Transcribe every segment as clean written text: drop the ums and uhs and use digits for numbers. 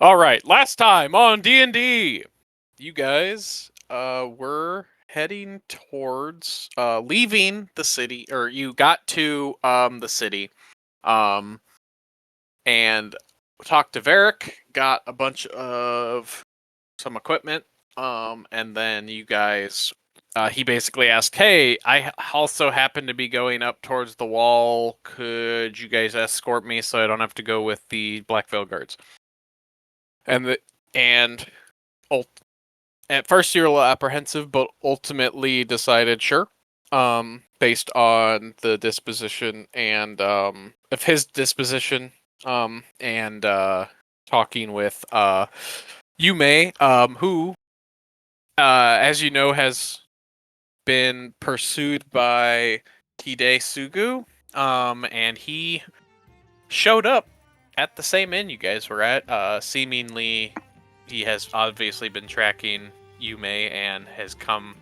All right, last time on D&D, you guys were heading towards leaving the city, or you got to the city, and talked to Varric, got a bunch of some equipment, and then you guys, he basically asked, "Hey, I also happen to be going up towards the wall. Could you guys escort me so I don't have to go with the Black Veil guards?" And at first you were a little apprehensive, but ultimately decided sure, based on the disposition and of his disposition, and talking with Yume, who, as you know, has been pursued by Hide Sugu, and he showed up at the same inn you guys were at. Seemingly, he has obviously been tracking Yume and has come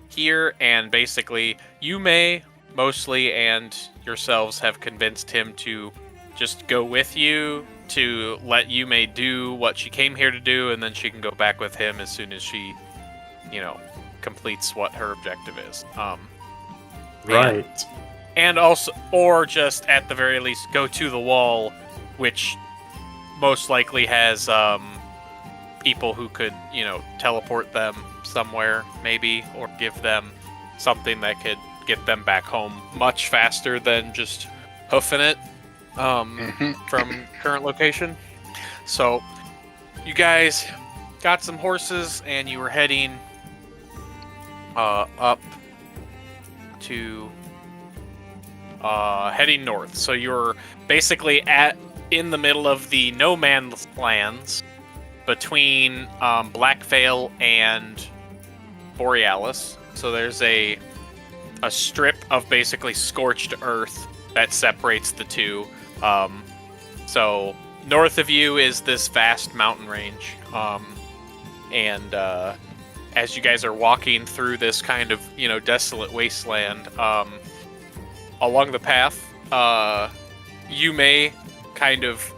here, and basically Yume mostly and yourselves have convinced him to just go with you, to let Yume do what she came here to do, and then she can go back with him as soon as she, completes what her objective is. Right. And also, or just at the very least, go to the wall, which most likely has people who could, teleport them somewhere, maybe, or give them something that could get them back home much faster than just hoofing it from current location. So, you guys got some horses, and you were heading up to heading north. So you're basically in the middle of the no man's lands between Black Veil and Borealis. So there's a strip of basically scorched earth that separates the two. So north of you is this vast mountain range, and as you guys are walking through this kind of desolate wasteland, along the path, you may kind of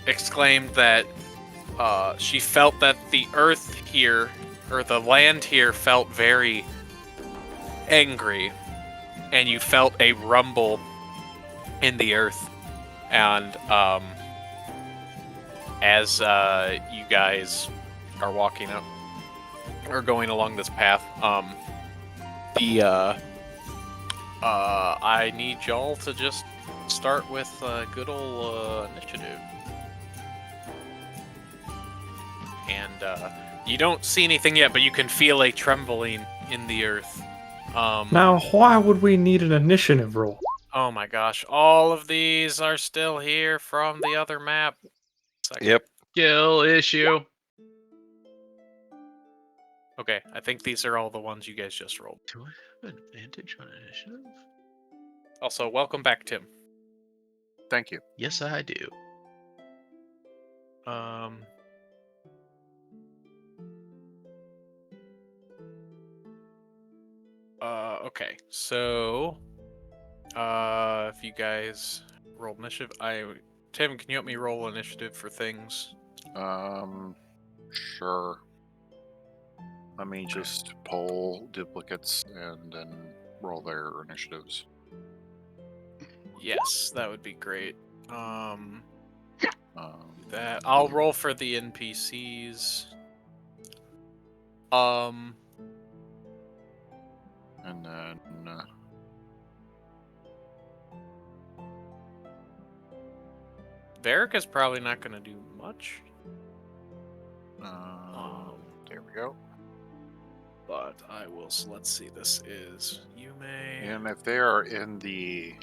exclaimed that she felt that the earth here, or the land here, felt very angry, and you felt a rumble in the earth. And as you guys are walking up, or going along this path, I need y'all to just start with good old initiative. And you don't see anything yet, but you can feel a trembling in the earth. Now, why would we need an initiative roll? Oh my gosh, all of these are still here from the other map. Yep. Skill issue. Okay, I think these are all the ones you guys just rolled. Do I have an advantage on initiative? Also, welcome back, Tim. Thank you. Yes, I do. Okay, so if you guys rolled initiative, Tim, can you help me roll initiative for things? Sure. Let me just pull duplicates and then roll their initiatives. Yes, that would be great. That I'll roll for the NPCs. And then Varric is probably not going to do much. there we go. But I will. So let's see. This is Yume. And if they are in the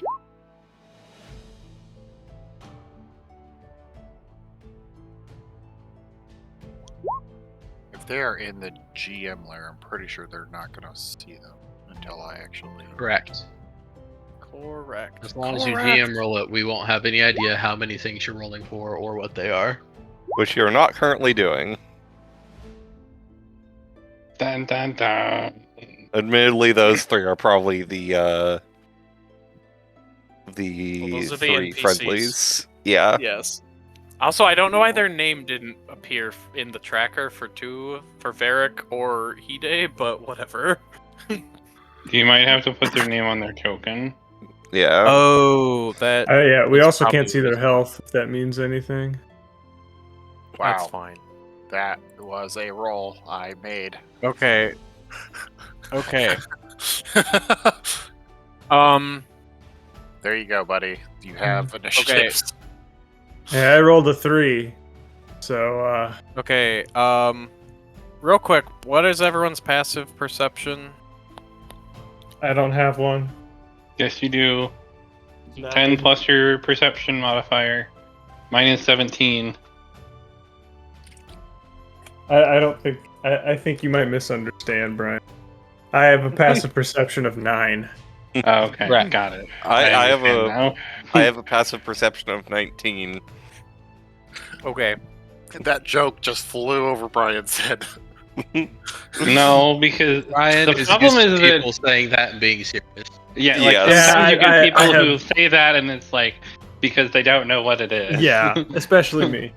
they are in the GM layer, I'm pretty sure they're not going to see them until I actually. Correct. Correct. As long as you GM roll it, we won't have any idea how many things you're rolling for or what they are. Which you're not currently doing. Dun dun dun. Admittedly, those three are probably the Well, those are the three NPCs. friendlies. Yeah. Yes. Also, I don't know why their name didn't appear in the tracker for Varric or Hide, but whatever. You might have to put their name on their token. Yeah. Oh, that. Yeah, we That's also can't probably see their reasonable. health, if that means anything. That's Wow, fine. that was a roll I made. Okay. Okay. There you go, buddy. You have initiatives. Yeah, I rolled a 3. So, Okay. Real quick, what is everyone's passive perception? I don't have one. Yes, you do. 10 9. plus your perception modifier. Mine is 17. I don't think. I think you might misunderstand, Brian. I have a passive perception of 9. Oh, okay, Right. got it. I have understand a now. I have a passive perception of 19. Okay. That joke just flew over Brian's head. No, because Ryan the is problem used to is that people saying that and being serious. yeah, like Yes. sometimes you Yeah, get people I who have- say that and it's like because they don't know what it is. Yeah, especially me.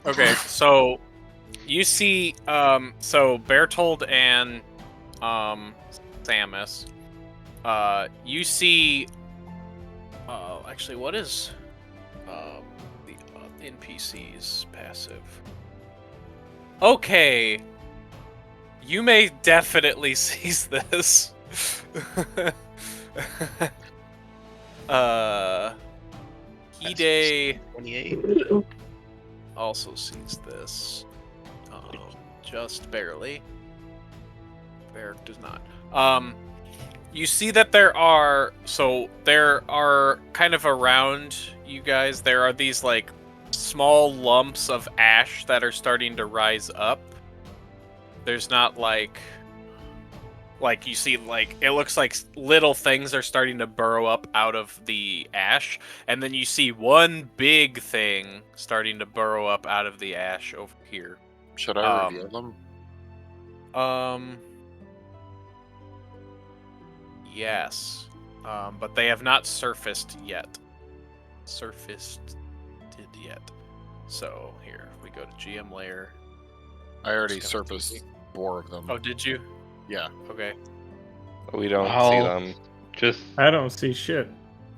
Okay, so you see, so Bertold and Samus, you see, actually, what is the NPC's passive? Okay, you may definitely seize this. Hide 28. also sees this, just barely. Varric does not. You see that there are kind of around you guys. There are these like small lumps of ash that are starting to rise up. There's not like you see, like, it looks like little things are starting to burrow up out of the ash, and then you see one big thing starting to burrow up out of the ash over here. Should I reveal them? Yes. But they have not surfaced yet. So here we go to GM layer. I already Just gonna surfaced see. 4 of them. Oh, did you? Yeah. Okay. We don't see I'll them. just I don't see shit.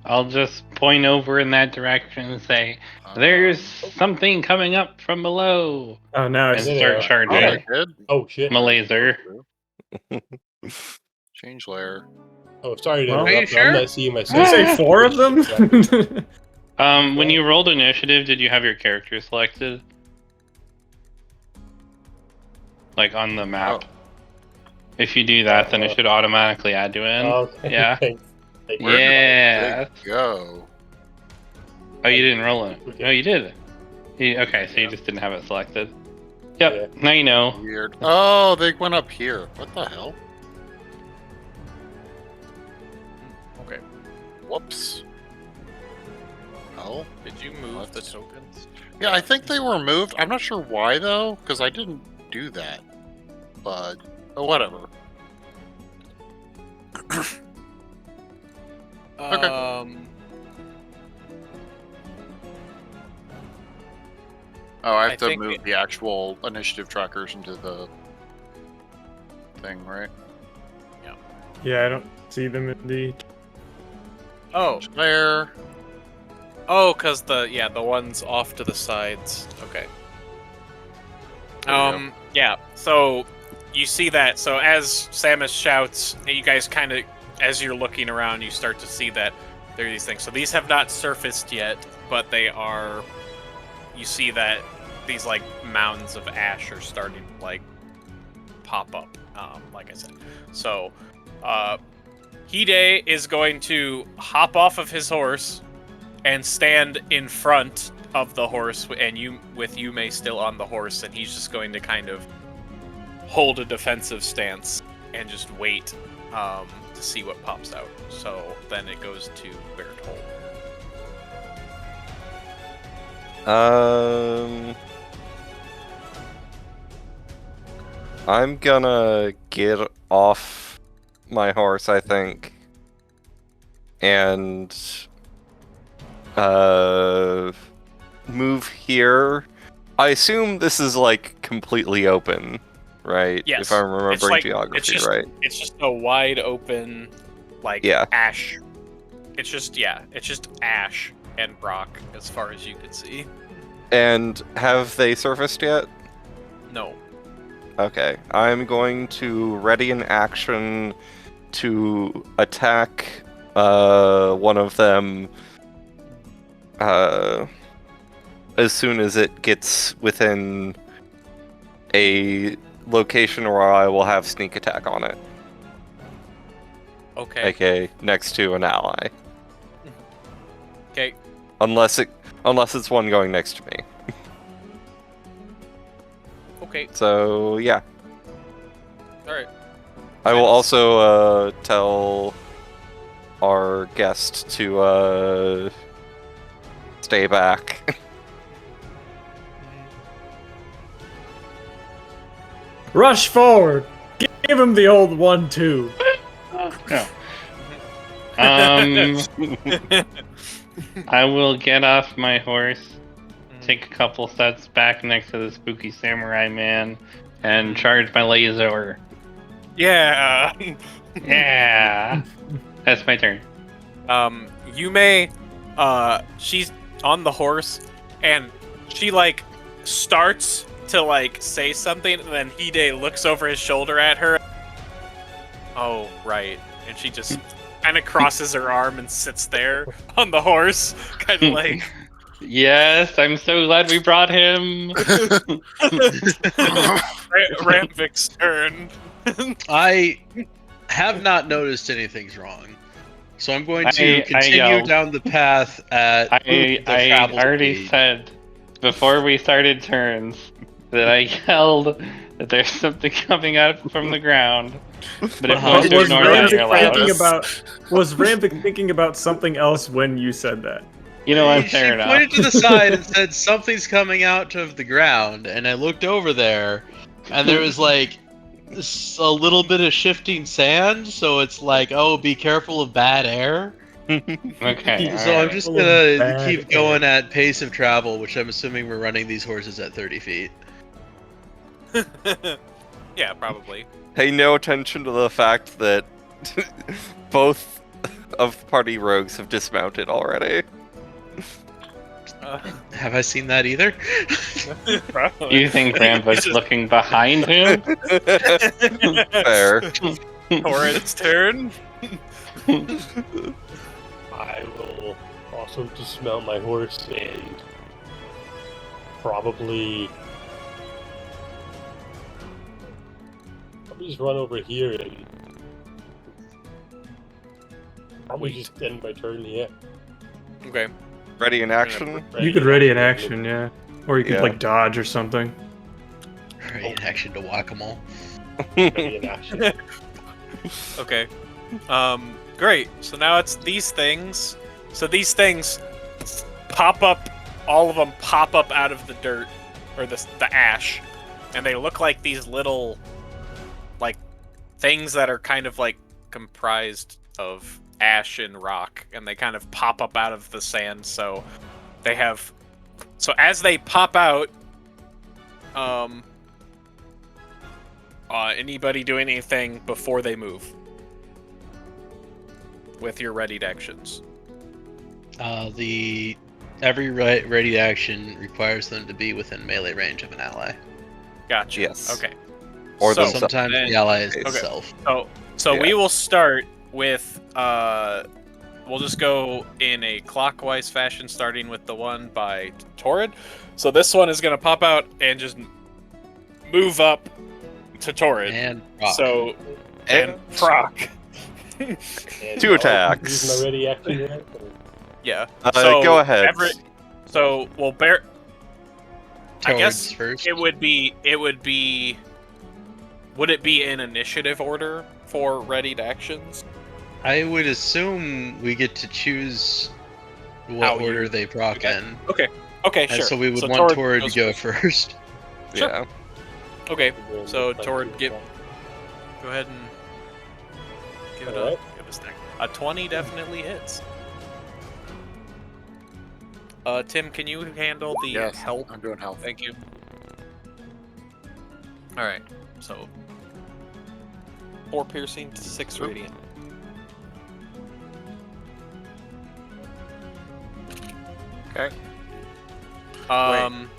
I'll just point over in that direction and say, "There's something coming up from below," Oh, now I and see. start Oh, charging I did. Oh shit! my laser. Change layer. Oh, sorry to Well, interrupt. Are you but I'm sure? not seeing Did you myself. say 4 of them? When you rolled initiative, did you have your character selected? Like on the map? If you do that, then it should automatically add you in. Okay. Yeah. Thanks. Thank you. Where did Yeah. they go? Oh, you didn't roll it. Okay. No, you did. Okay, so you just didn't have it selected. Yep. Yeah. Now you know. Weird. Oh, they went up here. What the hell? Okay. Whoops. Oh. Did you move the Let's- tokens? Yeah, I think they were moved. I'm not sure why though, because I didn't do that. But whatever. Okay. Oh, I have I to think move the actual initiative trackers into the thing, right? Yeah, I don't see them in the. Oh, There. cause the ones off to the sides. Okay. There we go. Yeah. So you see that. So as Samus shouts, you guys kind of, as you're looking around, you start to see that there are these things. So these have not surfaced yet, but they are. You see that these like mounds of ash are starting to like pop up. Like I said. So, Hide is going to hop off of his horse and stand in front of the horse, and Yume still on the horse, and he's just going to kind of hold a defensive stance and just wait to see what pops out. So then it goes to Bertolt. I'm gonna get off my horse, I think, and move here. I assume this is like completely open, right? Yes. If I'm remembering like- geography right. It's just a wide open, like, Yeah. ash. It's just ash and rock as far as you could see. And have they surfaced yet? No. Okay, I'm going to ready an action to attack one of them as soon as it gets within a location where I will have sneak attack on it. Okay. Okay, next to an ally. Okay. Unless it's one going next to me. Okay. So yeah. All right. I will also tell our guest to stay back. Rush forward. Give him the old 1-2. No. I will get off my horse, take a couple steps back next to the spooky samurai man, and charge my laser. Yeah. Yeah. That's my turn. Yume, she's on the horse, and she like starts to like say something, and then Hide looks over his shoulder at her. Oh, right. And she just kind of crosses her arm and sits there on the horse, kind of like. Yes, I'm so glad we brought him. Ramvik's turn. I have not noticed anything's wrong, so I'm going to I continue yelled. down the path at the I travel already speed. said before we started turns that I yelled that there's something coming out from the ground. But if Was monsters ignore that, you're allowed. Was Ramvik thinking about something else when you said that? You know what? She Fair enough. pointed to the side and said something's coming out of the ground, and I looked over there, and there was like a little bit of shifting sand, so it's like, oh, be careful of bad air. Okay. So I'm alright. just Full of gonna bad keep going at pace of travel, which I'm assuming we're running these horses at 30 feet. Yeah, probably. Pay no attention to the fact that both of party rogues have dismounted already. Have I seen that either? Probably. You think Ramvik's looking behind him? Fair. Torrent's turn. I will also dismount my horse and probably just run over here and probably just end my turn here. Okay. Ready in action? You could ready an action, yeah. Or you could Yeah. like dodge or something. Right, in action to whack-a-mole. Ready in action. Okay. Great. So now it's these things. So these things pop up. All of them pop up out of the dirt or the ash, and they look like these little, like, things that are kind of like comprised of ash and rock, and they kind of pop up out of the sand. So they have. So as they pop out, anybody do anything before they move with your readied actions? Every ready action requires them to be within melee range of an ally. Gotcha. Yes. Okay. Or So- themselves. Sometimes then- the ally is Okay. itself. So Yeah. we will start with we'll just go in a clockwise fashion, starting with the one by Torrid. So this one is gonna pop out and just move up to Torrid. And rock. So and proc. And Two I'll attacks. Use my ready action yet? Yeah. Go ahead. So, well, Bear. I guess Towards first. it would be. Would it be in initiative order for readied actions? I would assume we get to choose what How you- order they proc in. Okay, And sure. so we would So want Tord Tord to goes go first. Sure. Yeah. Okay, We'll so look like Tord, you give want. go ahead and give it Alright. give it a stack. A 20 definitely hits. Tim, can you handle the Yes, health? I'm doing health. Thank you. All right, so 4 piercing, 6 Oop. radiant. Okay.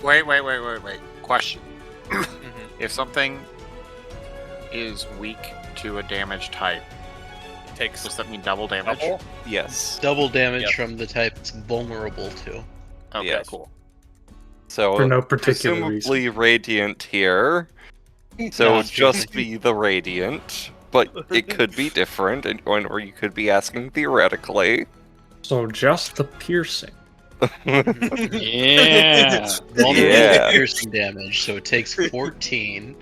Wait. Question. mhm. If something is weak to a damage type, Takes does that mean double damage? double. Yes. Double damage Yep. from the type it's vulnerable to. Okay, Yes. cool. So For no particular presumably reason. radiant here. So Not just speaking. be the radiant, but it could be different, or you could be asking theoretically. So just the piercing. Yeah. Vulnerable Yeah. to piercing damage, so it takes 14.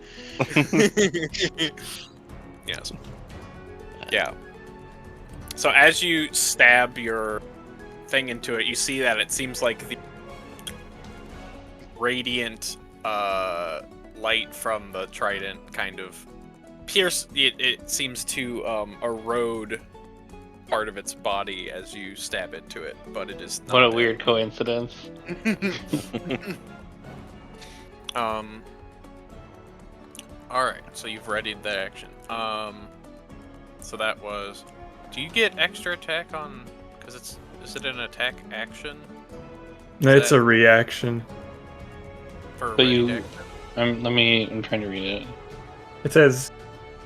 Yes. Yeah. So as you stab your thing into it, you see that it seems like the radiant light from the trident kind of it seems to erode part of its body as you stab into it, but it is not What a dead. weird coincidence. All right, so you've readied the action. So that was. Do you get extra attack on? Because is it an attack action It's that- a reaction. for But readied you- action? I'm trying to read it. It says,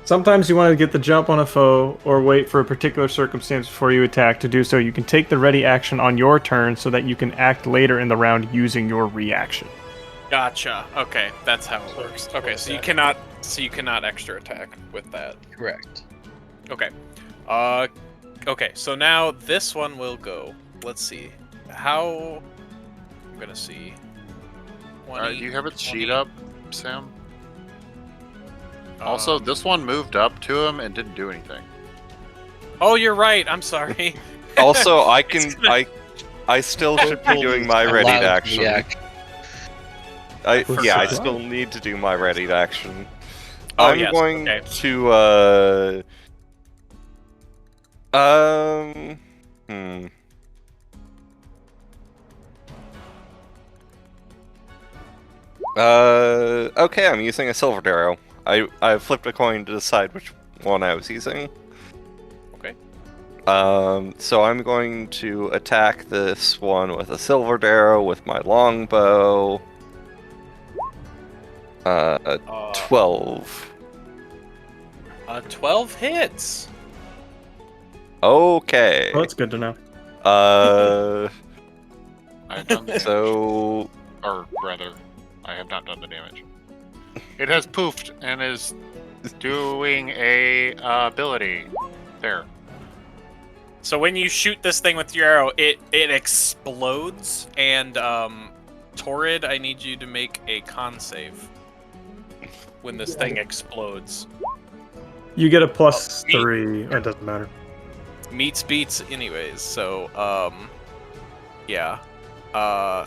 sometimes you want to get the jump on a foe or wait for a particular circumstance before you attack. To do so, you can take the ready action on your turn so that you can act later in the round using your reaction. Gotcha. Okay, that's how it works. Okay, so you cannot extra attack with that. Correct. Okay. Okay, so now this one will go. Let's see. How I'm gonna see. 20, Do you have its 20. sheet up, Sam? Also, Um, this one moved up to him and didn't do anything. Oh, you're right. I'm sorry. Also, I It's can gonna- I still should be doing my readied Allowed to action. react. I Forgot. still need to do my readied action. Oh, I'm yes, going okay. to hmm. Okay, I'm using a silver arrow. I flipped a coin to decide which one I was using. Okay. So I'm going to attack this one with a silver arrow with my longbow. 12. 12 hits. Okay. Well, that's good to know. I have done the damage. So Or rather, I have not done the damage. It has poofed and is doing a ability. There. So when you shoot this thing with your arrow, it explodes, and Torrid, I need you to make a con save when this thing explodes. You get a plus me- 3. It doesn't matter. Meets beats anyways, so yeah.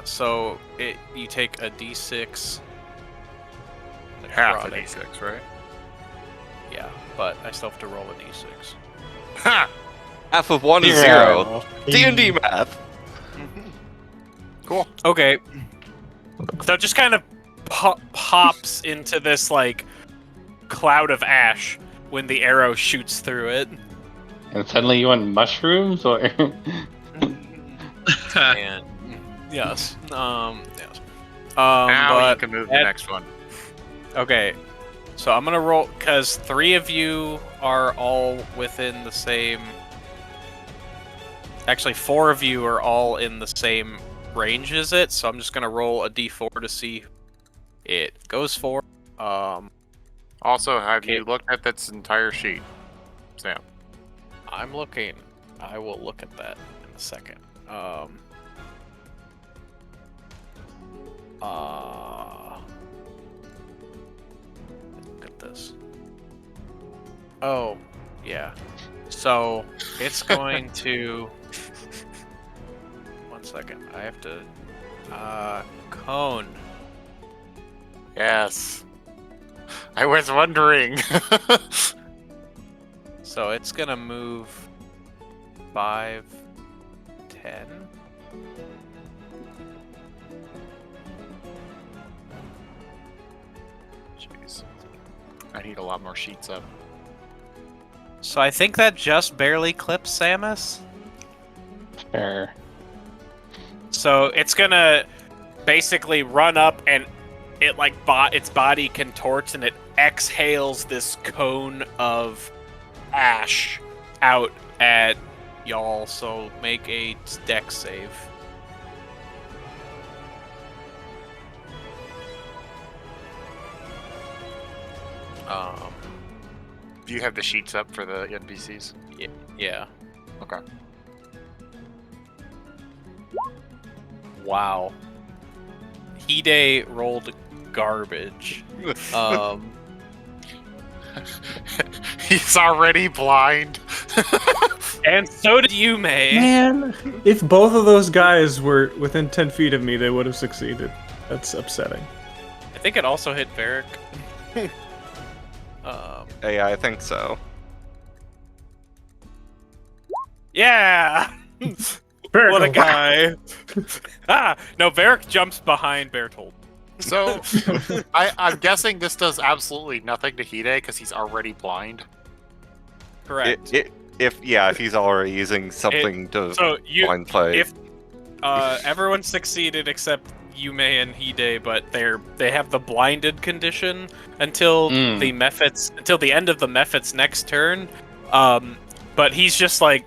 So you take a d6 Half a necrotic. d6, right? Yeah, but I still have to roll a d6. Ha! half of 1 is Zero. 0. D&D math. Cool. Okay. So it just kind of pops into this like cloud of ash when the arrow shoots through it. And suddenly you want mushrooms, or And yes. Yes. Now but you can move the that- next one. okay. So I'm gonna roll because 3 of you are all within the same. Actually, 4 of you are all in the same range as it. So I'm just gonna roll a d4 to see it goes for. Also, have Okay. you looked at this entire sheet, Sam? I'm looking. I will look at that in a second. Look at this. Oh, yeah. So it's going to. 1 second. I have to. Cone. Yes. I was wondering. So it's gonna move 5, 10. Jeez. I need a lot more sheets up. So I think that just barely clips Samus. Fair. So it's gonna basically run up and it like its body contorts and it exhales this cone of ash out at y'all. So make a dex save. Do you have the sheets up for the NPCs? Yeah. Okay. Wow. Hide rolled garbage. He's already blind. And so did you, May. Man, if both of those guys were within 10 feet of me, they would have succeeded. That's upsetting. I think it also hit Varric. Yeah, I think so. Yeah! What a guy. No, Varric jumps behind Bertold. So, I'm guessing this does absolutely nothing to Hide because he's already blind. Correct. If he's already using something to blind play. If everyone succeeded except Yume and Hide, but they have the blinded condition until the end of the Mephit's next turn. But he's just like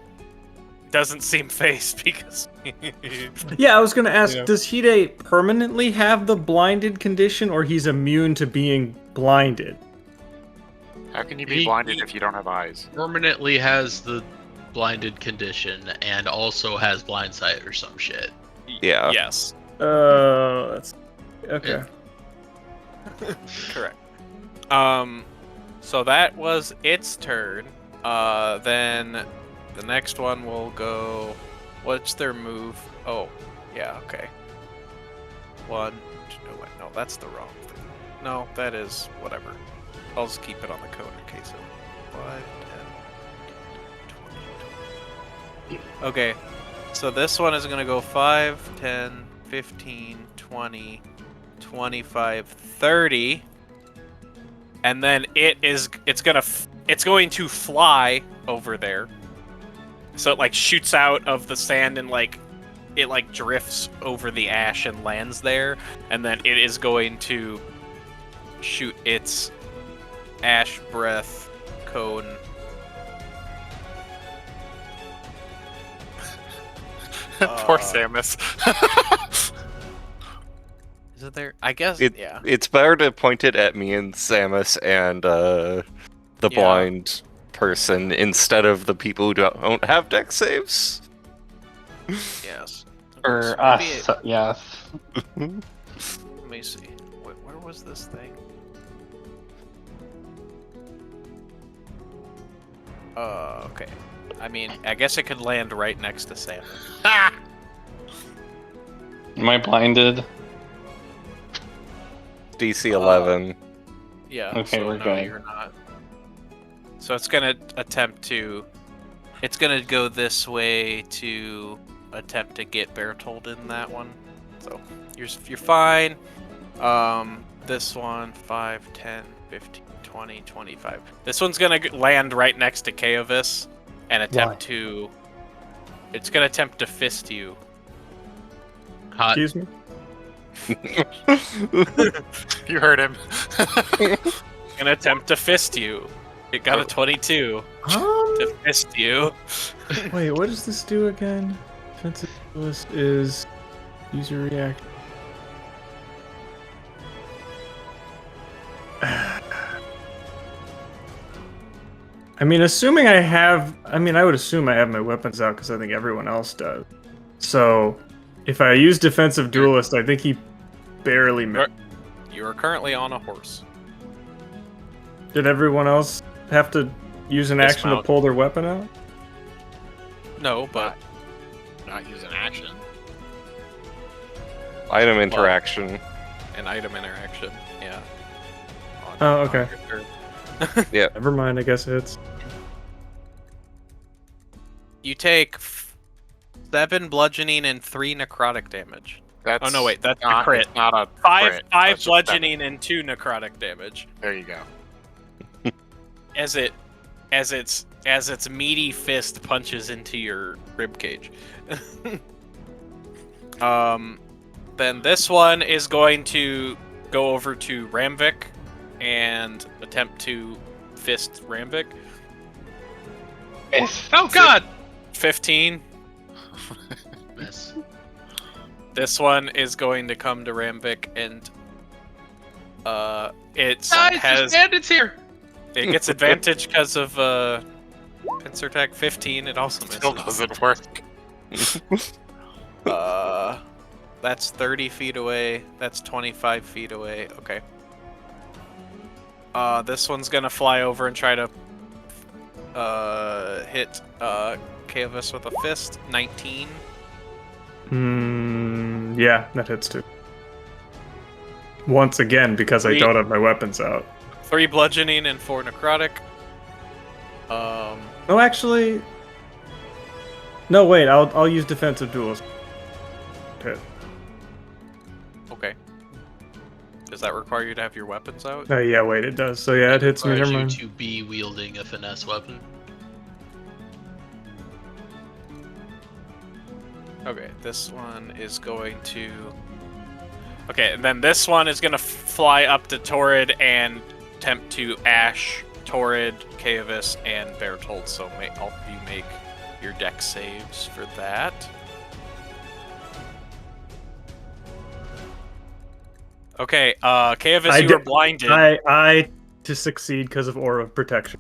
doesn't seem phased because Yeah, I was gonna ask, does Hide permanently have the blinded condition, or he's immune to being blinded? How can you be blinded if you don't have eyes? Permanently has the blinded condition and also has blind sight or some shit. Yeah. Yes. That's okay. Correct. So that was its turn. Then the next one will go. What's their move? Oh, yeah, okay. 1. No, that's the wrong thing. No, that is whatever. I'll just keep it on the code in case of 5, 10, 20. Okay, so this one is gonna go 5, 10, 15, 20, 25, 30. And then it's going to fly over there. So it like shoots out of the sand and it drifts over the ash and lands there, and then it is going to shoot its ash breath cone. Poor Samus. Is it there? I guess. Yeah. It's better to point it at me and Samus and the blind person instead of the people who don't have dex saves. Yes. For us, yes. Let me see. Where was this thing? Okay. I mean, I guess it could land right next to Sam. Ha! Am I blinded? DC 11. Yeah. Okay, so we're no, good. You're not. So it's gonna attempt to. It's gonna go this way to attempt to get Bertold in that one. So you're fine. This one 5, 10, 15, 20, 25. This one's gonna land right next to Kaovis and attempt to. It's gonna attempt to fist you. Hot. Excuse me? You heard him. Gonna attempt to fist you. It got a 22 to fist you. Wait, what does this do again? Defensive list is user react. I mean, assuming I have... I mean, I would assume I have my weapons out because I think everyone else does. So, if I use defensive duelist, I think he barely missed. You are currently on a horse. Did everyone else have to use an action to Dismount. pull their weapon out? No, but Not use an action. Item interaction. an item interaction. Yeah. Oh, okay. your turn. Never mind, I guess it's... You take 7 bludgeoning and 3 necrotic damage. That's Oh no, wait, that's a not, crit. it's not a 5 crit. That's just bludgeoning and 2 necrotic damage. There you go. As its meaty fist punches into your rib cage. Then this one is going to go over to Ramvik and attempt to fist Ramvik. Oh God! 15. Miss. This one is going to come to Ramvik and it Guys, has there's bandits here! it gets advantage because of pincer attack 15. It also misses. Still doesn't work. That's 30 feet away. That's 25 feet away. Okay. This one's gonna fly over and try to hit Kavis with a fist. 19. Yeah, that hits too. Once again, because I don't have my weapons out. 3 bludgeoning and 4 necrotic. No, actually... No, wait, I'll use defensive duels. Hit. Okay. Does that require you to have your weapons out? Yeah, wait, it does. So yeah, it hits me. Requires Never you mind. to be wielding a finesse weapon. Okay, this one is going to... Okay, and then this one is going to fly up to Torrid and attempt to Ash, Torrid, Kavis, and Bertold. So all of you make your dex saves for that. Okay, Kavis, you were blinded. I to succeed because of Aura of Protection.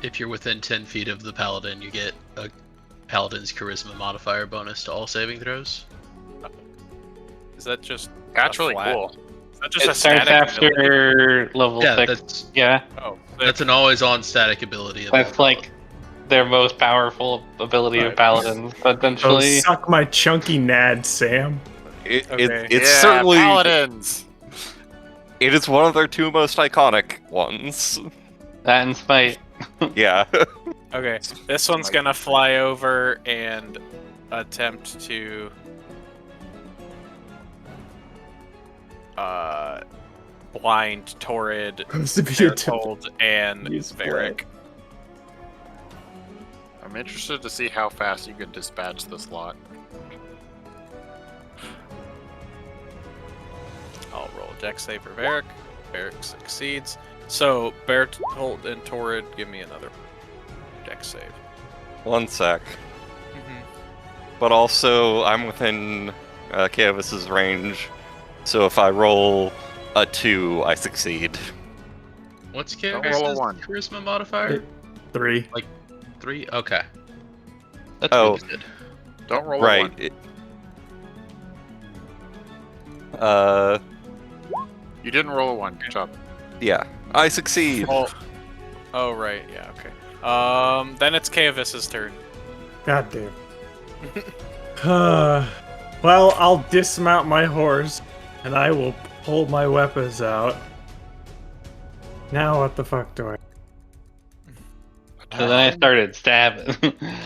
If you're within 10 feet of the paladin, you get a paladin's charisma modifier bonus to all saving throws. Is that just That's a really flat- cool. Is that just It a starts static ability? after level Yeah, 6. that's Yeah, Oh, that's an always-on static ability. of that's all like their most powerful ability of Right. paladins, Oh, essentially. suck my chunky nad, Sam. Okay. It's Yeah, certainly paladins. it is one of their 2 most iconic ones. That and Smite. Yeah. Okay, this one's gonna fly over and attempt to blind Torrid, Supposed to be a Bertold, and Use Varric. I'm interested to see how fast you can dispatch this lot. I'll roll a dex save for Varric. Varric succeeds. So Bertold and Torrid, give me another dex save. 1 sec. But also, I'm within Kavis's range, so if I roll a 2, I succeed. What's Don't roll a Kavis's 1. charisma modifier? 3. 3? Okay. That's Oh. really good. Don't roll Right. a 1. You didn't roll a 1. Good job. Yeah, I succeed. Oh right, yeah, okay. Then it's Kavis's turn. God damn. Well, I'll dismount my horse, and I will pull my weapons out. Now what the fuck do I... So then I started stabbing.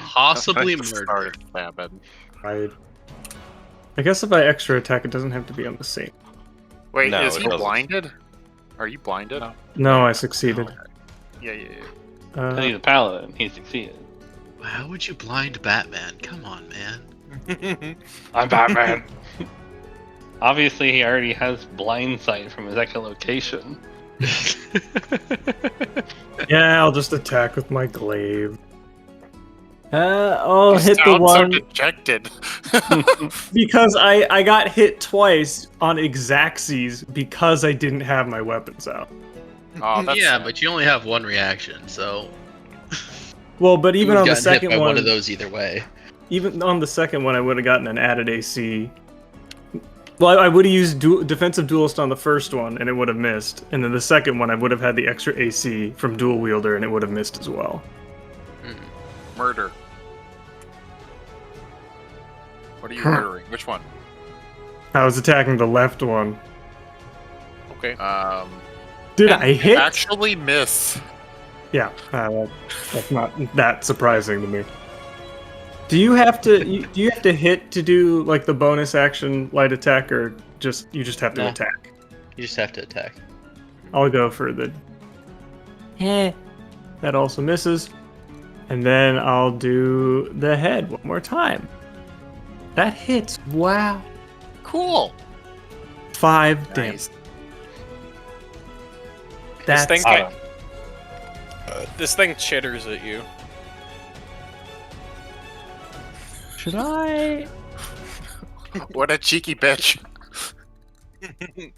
Possibly I just murder. started stabbing. I guess if I extra attack, it doesn't have to be on the same. Wait, No, is it he doesn't. blinded? Are you blinded? No, I succeeded. Yeah, yeah, yeah. So he's a paladin. He succeeded. How would you blind Batman? Come on, man. I'm Batman. Obviously, he already has blind sight from his echolocation. Yeah, I'll just attack with my glaive. I'll You hit the sound so one dejected. because I got hit twice on Exacxes because I didn't have my weapons out. Oh, that's yeah, but you only have one reaction, so Well, but even you on the gotten hit second by one, one of those either way. even on the second one, I would have gotten an added AC. Well, I would have used defensive duelist on the first one, and it would have missed. And then the second one, I would have had the extra AC from dual wielder, and it would have missed as well. Murder. What are you murdering? Which one? I was attacking the left one. Okay. Did I hit? Actually miss. Yeah, that's not that surprising to me. Do you have to? Do you have to hit to do like the bonus action light attack, or you just have to No. attack? You just have to attack. I'll go for the. That also misses, and then I'll do the head one more time. That hits. Wow. Cool. 5 damage. This That's thing, this thing chitters at you. Should I? What a cheeky bitch.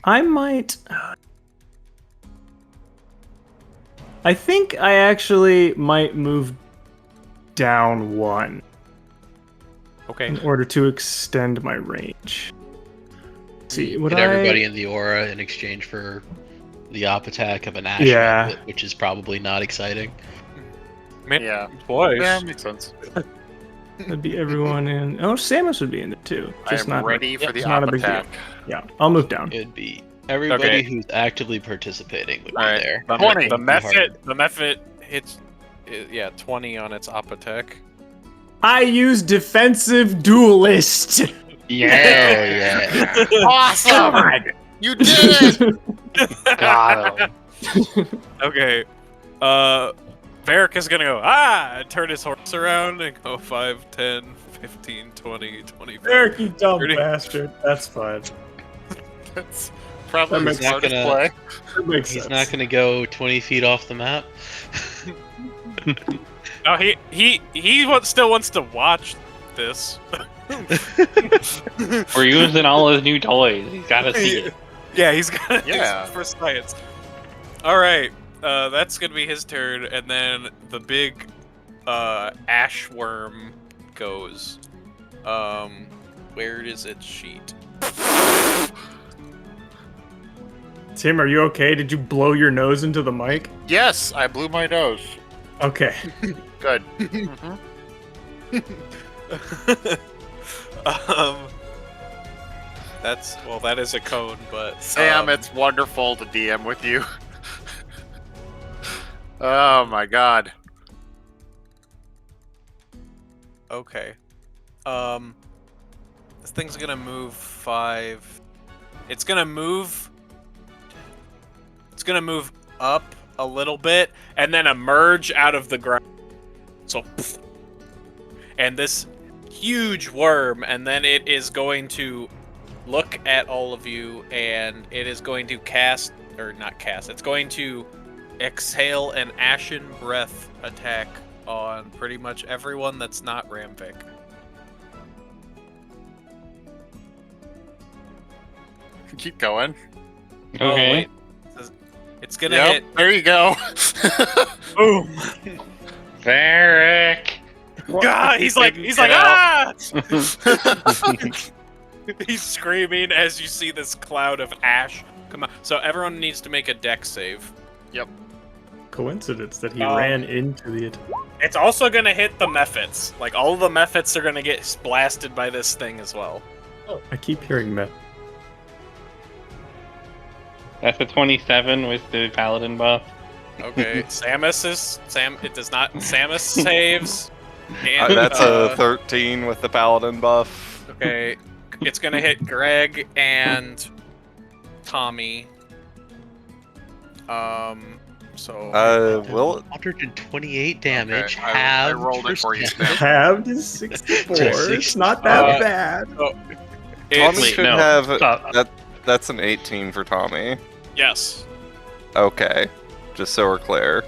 I might. I think I actually might move down 1 Okay. in order to extend my range. See, would Get I? everybody in the aura in exchange for the op attack of an Ash, Yeah. Wurm, which is probably not exciting. Yeah. Twice. Yeah, makes sense. That'd be everyone in. Oh, Samus would be in it too. I Just am not ready for the it's not op a big attack. deal. Yeah, I'll move down. It'd be everybody Okay. who's actively participating would be Alright, there. the 20. It'd The be method hits. Yeah, 20 on its op attack. I use defensive duelist. Yeah. Oh yeah. Awesome! You did it! Got him. Okay. Varric is gonna go, and turn his horse around and go 5, 10, 15, 20, 25. Eric, you dumb 30. bastard. That's fine. That's probably That the makes smartest sense. play. That makes He's sense. not gonna go 20 feet off the map. No, he still wants to watch this. We're using all his new toys. He's got to see it. Yeah, he's got Yeah. for science. All right, that's gonna be his turn, and then the big Ash Wurm goes. Where is its sheet? Tim, are you okay? Did you blow your nose into the mic? Yes, I blew my nose. Okay. Good. um, that is a cone, but Sam, it's wonderful to DM with you. Oh my god. okay. This thing's gonna move 5. It's gonna move up a little bit and then emerge out of the ground. So, and this huge worm, and then it is going to look at all of you, and it is going to it's going to exhale an ashen breath attack on pretty much everyone that's not Ramvik. Keep going. Oh, Okay. wait. It's gonna Yep, hit. there you go. Boom! Varric. God, he's like, Get ah! He's screaming as you see this cloud of ash come on. So everyone needs to make a dex save. Coincidence that he Um, ran into the attack. It's also gonna hit the Mephits. Like all of the Mephits are gonna get blasted by this thing as well. I keep hearing meth. That's a 27 with the paladin buff. Okay, it does not. Samus saves. And, That's a 13 with the paladin buff. Okay, it's gonna hit Greg and Tommy. So Will 128 damage. Okay, I halved rolled it for you, stamina. Sam. Halved is 64. It's not that Uh, bad. Tommy it's, should no, have stop. that's an 18 for Tommy. yes. Okay, just so we're clear.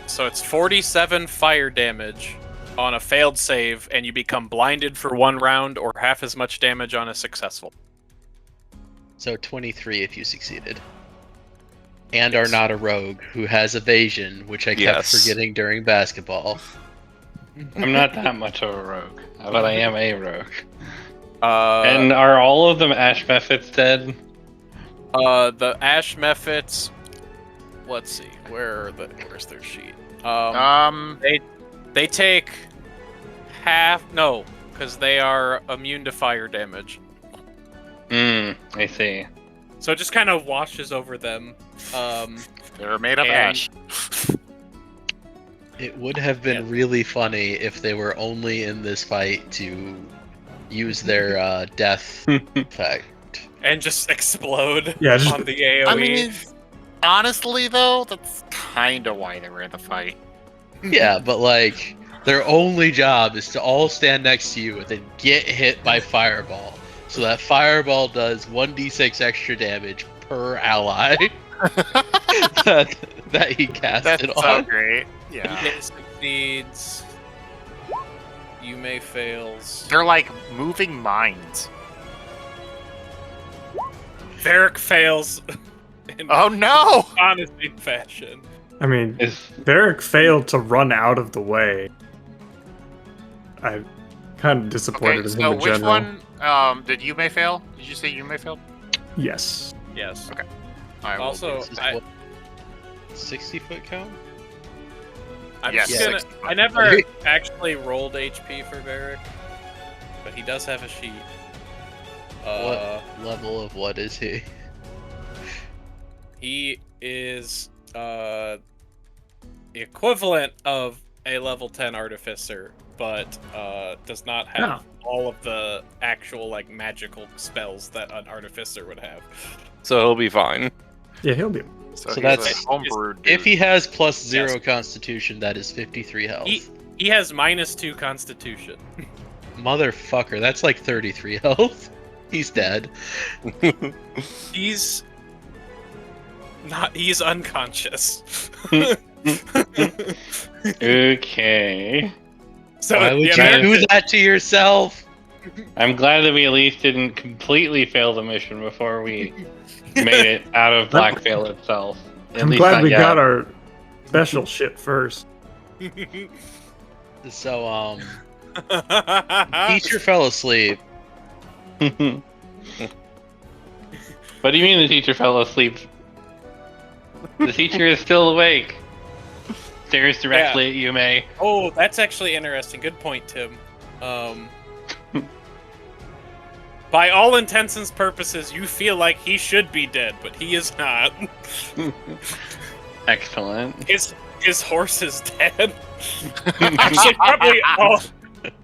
So it's 47 fire damage on a failed save, and you become blinded for 1 round, or half as much damage on a successful. So 23 if you succeeded. and are not a rogue, who has evasion, which I kept Yes. forgetting during basketball. I'm not that much of a rogue, but I am a rogue. And And are all of them Ash Mephits dead? the Ash Mephits. Let's see. Where's their sheet? They take half. No, because they are immune to fire damage. I see. So it just kind of washes over them. They're made of And- ash. It would have been really funny if they were only in this fight to use their death effect. And just explode Yeah, just on the AoE. I mean, honestly though, that's kind of why they were in the fight. Yeah, but like their only job is to all stand next to you and then get hit by fireball. So that fireball does 1d6 extra damage per ally that he casted That's so on. great. Yeah. It succeeds. Yume fails. They're like moving mines. Varric fails in Oh no! honesty fashion. I mean, Is Varric failed to run out of the way. I'm kind of disappointed Okay, in him so in which general. one did you may fail? Did you say you may fail? Yes. Yes. I will Also, This is I, what, 60-foot count? I'm Yes, just gonna. 60. I never actually rolled HP for Varric, but he does have a sheet. What level of what is he? He is the equivalent of a level 10 artificer, but does not have all of the actual like magical spells that an artificer would have. So he'll be fine. Yeah, he'll be. So, So he's that's- a homebrewed dude. If he has plus 0 Yes. constitution, that is 53 health. He has -2 constitution. Motherfucker, that's like 33 health. He's dead. He's not. He's unconscious. okay. So Why would yeah, you do that to yourself? I'm glad that we at least didn't completely fail the mission before we made it out of Blackveil itself. At I'm least glad not we yet. got our special shit first. So, teacher fell asleep. What do you mean the teacher fell asleep? The teacher is still awake. Stares directly at Yume. Oh, that's actually interesting. Good point, Tim. By all intents and purposes, you feel like he should be dead, but he is not. Excellent. His horse is dead. Actually, probably all.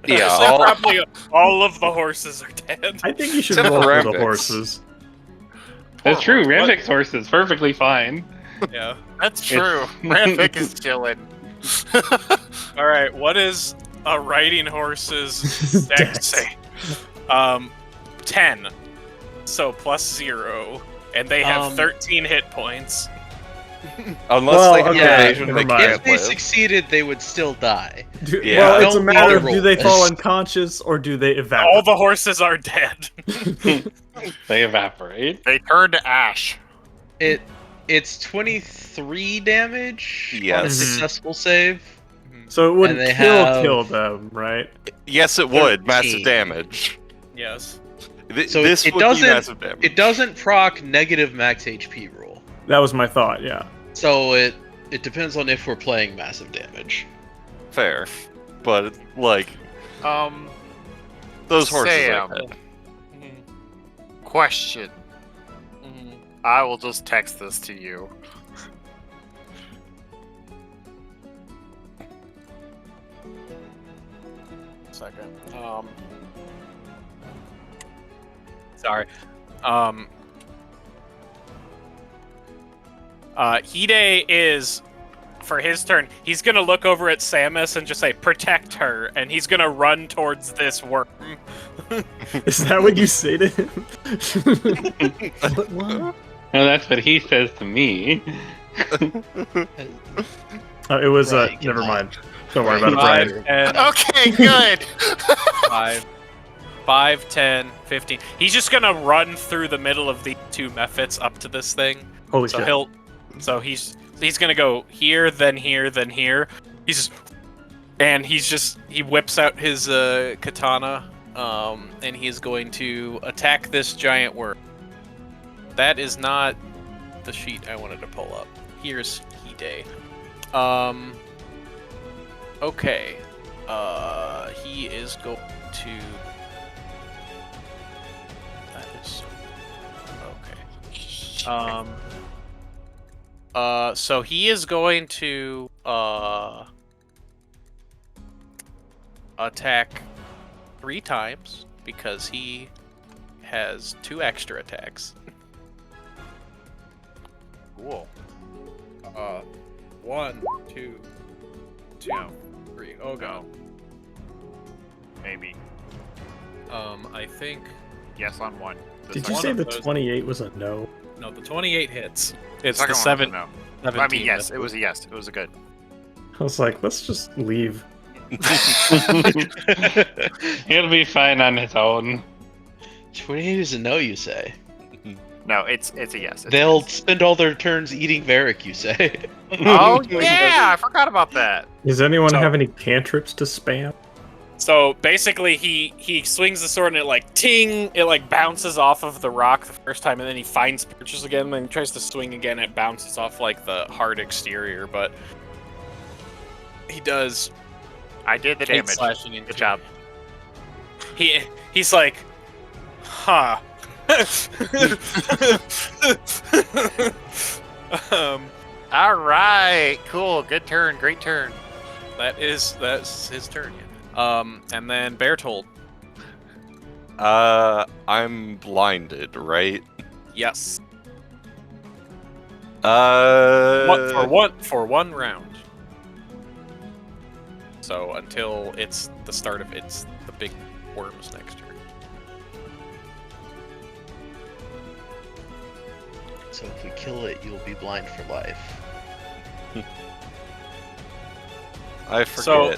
Yeah, actually, probably all of the horses are dead. I think you should Except roll for for the Ramvix. horses. That's true. Ramvik's horse is perfectly fine. Yeah. That's true. Ramvic is chilling. All right. What is a riding horse's dex Dex. say? 10. So +0, and they have 13 hit points. Unless Well, they have okay, evasion, never they mind. can't If they live. succeeded, they would still die. Yeah. Well, it's a Don't matter of roll do they this. fall unconscious or do they All evaporate? the horses are dead. They evaporate. They turn to ash. It's 23 damage on a Yes. successful save. So it wouldn't And they kill have- them, right? Yes, it would. 13. Massive damage. Yes. So This it would be doesn't- massive damage. It doesn't proc negative max HP rule. That was my thought, yeah. So it depends on if we're playing massive damage. Fair. But, like, Um, those horses Sam. are dead. question. I will just text this to you. Second. Sorry. Hide is, for his turn, he's gonna look over at Samus and just say, "Protect her," and he's gonna run towards this worm. Is that what you say to him? What? No, that's what he says to me. It was, Right, get never that. mind. Don't worry about it, Brian. And Okay, good. 5, 10, 15. He's just gonna run through the middle of the two Mephits up to this thing. Holy So shit. So he's gonna go here, then here, then here. He whips out his katana, and he is going to attack this giant worm. That is not the sheet I wanted to pull up. Here's Hide. Okay. He is going to. That is okay. So he is going to attack 3 times because he has 2 extra attacks. Cool. 1, 2, 3. Oh, go. Maybe. I think. Yes on 1. Did you say the 28 was a no? No, the 28 hits. It's Second the one 7. was a no. 17. I mean, yes, it was a yes. It was a good. I was like, let's just leave. He'll be fine on his own. 28 is a no, you say. No, it's a yes. They'll spend all their turns eating Varric, you say. Oh yeah, I forgot about that. Does anyone So- have any cantrips to spam? So basically, he swings the sword and it like ting, it like bounces off of the rock the first time, and then he finds purchase again, and then he tries to swing again. It bounces off like the hard exterior, but he does. I did the 8 damage. slashing into Good job. He's like, huh. All right, cool, good turn, great turn. That's his turn. And then Bertold. I'm blinded, right? Yes. Uh, For one round. So until it's the start of the big worms next turn. So if we kill it, you'll be blind for life. I forget. So,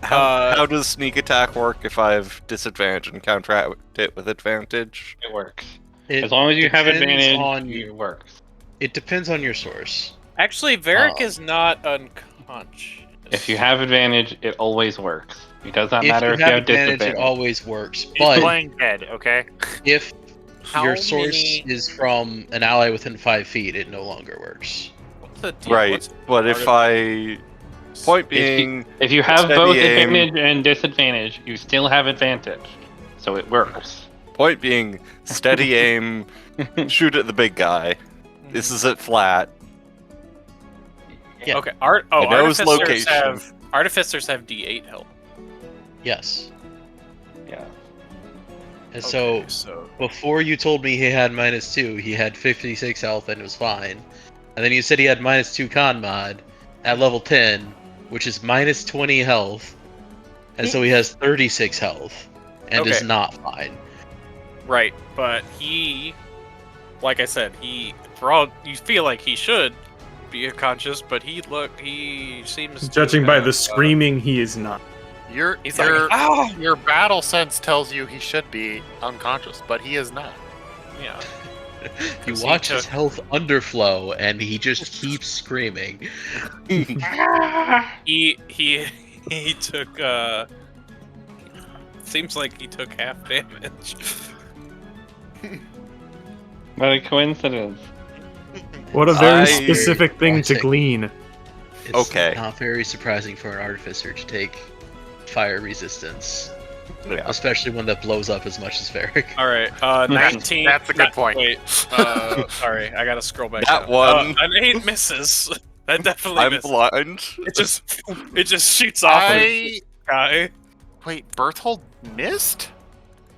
how does sneak attack work if I have disadvantage and counteract it with advantage? It works. It As long as you have depends advantage, on- it works. It depends on your source. Actually, Varric Oh. is not unconscious. If you have advantage, it always works. It does not If matter you if you have have advantage, disadvantage. it always works. He's But playing dead, okay? if How your source many- is from an ally within 5 feet, it no longer works. What's the deal? Right, What's but if I... Point being... If you have Steady both aim. advantage and disadvantage, you still have advantage. So it works. Point being, steady aim, shoot at the big guy. This is it flat. Yeah. Okay. I know his Artificers location. Artificers have D8 health. Yes. Yeah. And Okay, so before you told me he had -2, he had 56 health and it was fine. And then you said he had -2 con mod at level 10, which is -20 health. And so he has 36 health and is Okay. not fine. Right, but he, like I said, for all you feel like he should be unconscious, but he seems to Judging by have, the screaming, he is not. He's like, ah! Your battle sense tells you he should be unconscious, but he is not. Yeah. You 'Cause he watch his took- health underflow and he just keeps screaming. He took seems like he took half damage. What a coincidence. What a very I- specific thing to Classic. glean. It's Okay. not very surprising for an artificer to take fire resistance, Yeah. especially one that blows up as much as Varric. All right, 19. That's a good point. Wait, sorry, I gotta scroll back. That down. one. An 8 misses. That definitely I'm misses. blind. It just shoots off the guy. Wait, Berthold missed?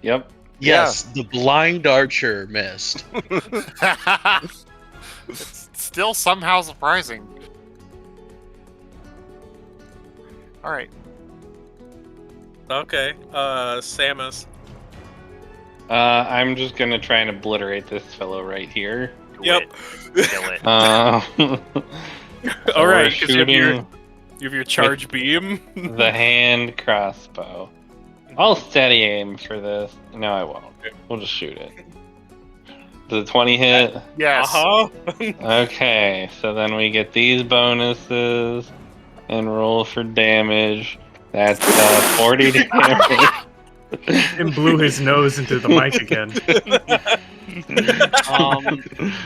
Yep. Yes, the blind archer missed. It's still somehow surprising. All right. Okay, Samus. I'm just gonna try and obliterate this fellow right here. Do Yep. it. Kill it. All right, we're 'cause you have shooting your charge beam. the hand crossbow. I'll steady aim for this. No, I won't. We'll just shoot it. The 20 hit? Yes. Okay, so then we get these bonuses and roll for damage. That's 40 damage. And blew his nose into the mic again.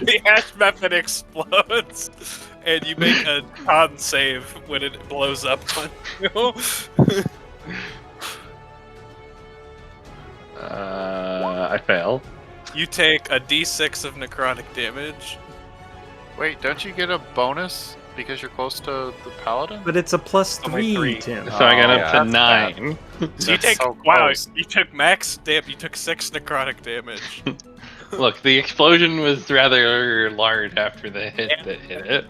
The Ash method explodes, and you make a con save when it blows up on you. I fail. You take a d6 of necrotic damage. Wait, don't you get a bonus because you're close to the paladin? But it's a plus Only 3, three. Tim. So I got up yeah, to that's bad. 9. So you That's take so wow, close. you took max damage. You took 6 necrotic damage. Look, the explosion was rather large after the hit that hit it.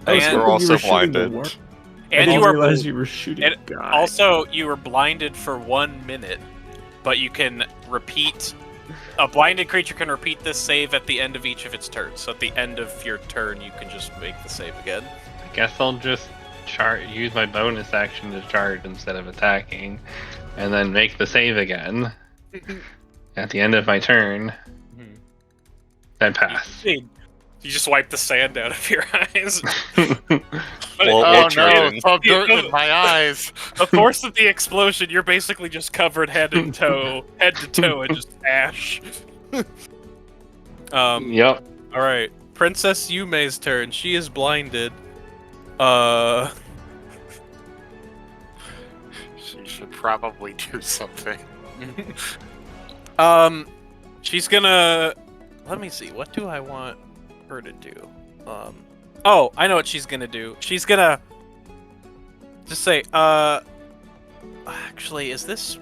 I was And- hoping We're you also were shooting the blinded. worm. I And didn't you are realize you were shooting and a guy. also you were blinded for 1 minute, but you can repeat. A blinded creature can repeat this save at the end of each of its turns. So at the end of your turn, you can just make the save again. I guess I'll just use my bonus action to charge instead of attacking, and then make the save again at the end of my turn. Then pass. You just wipe the sand out of your eyes. But Well, Oh what's no, your- some dirt in my eyes. the force of the explosion, you're basically just covered head to toe in just ash. Yep. All right, Princess Yume's turn. She is blinded. She should probably do something. She's gonna. Let me see. What do I want her to do? Oh, I know what she's gonna do. She's gonna just say, actually, is this?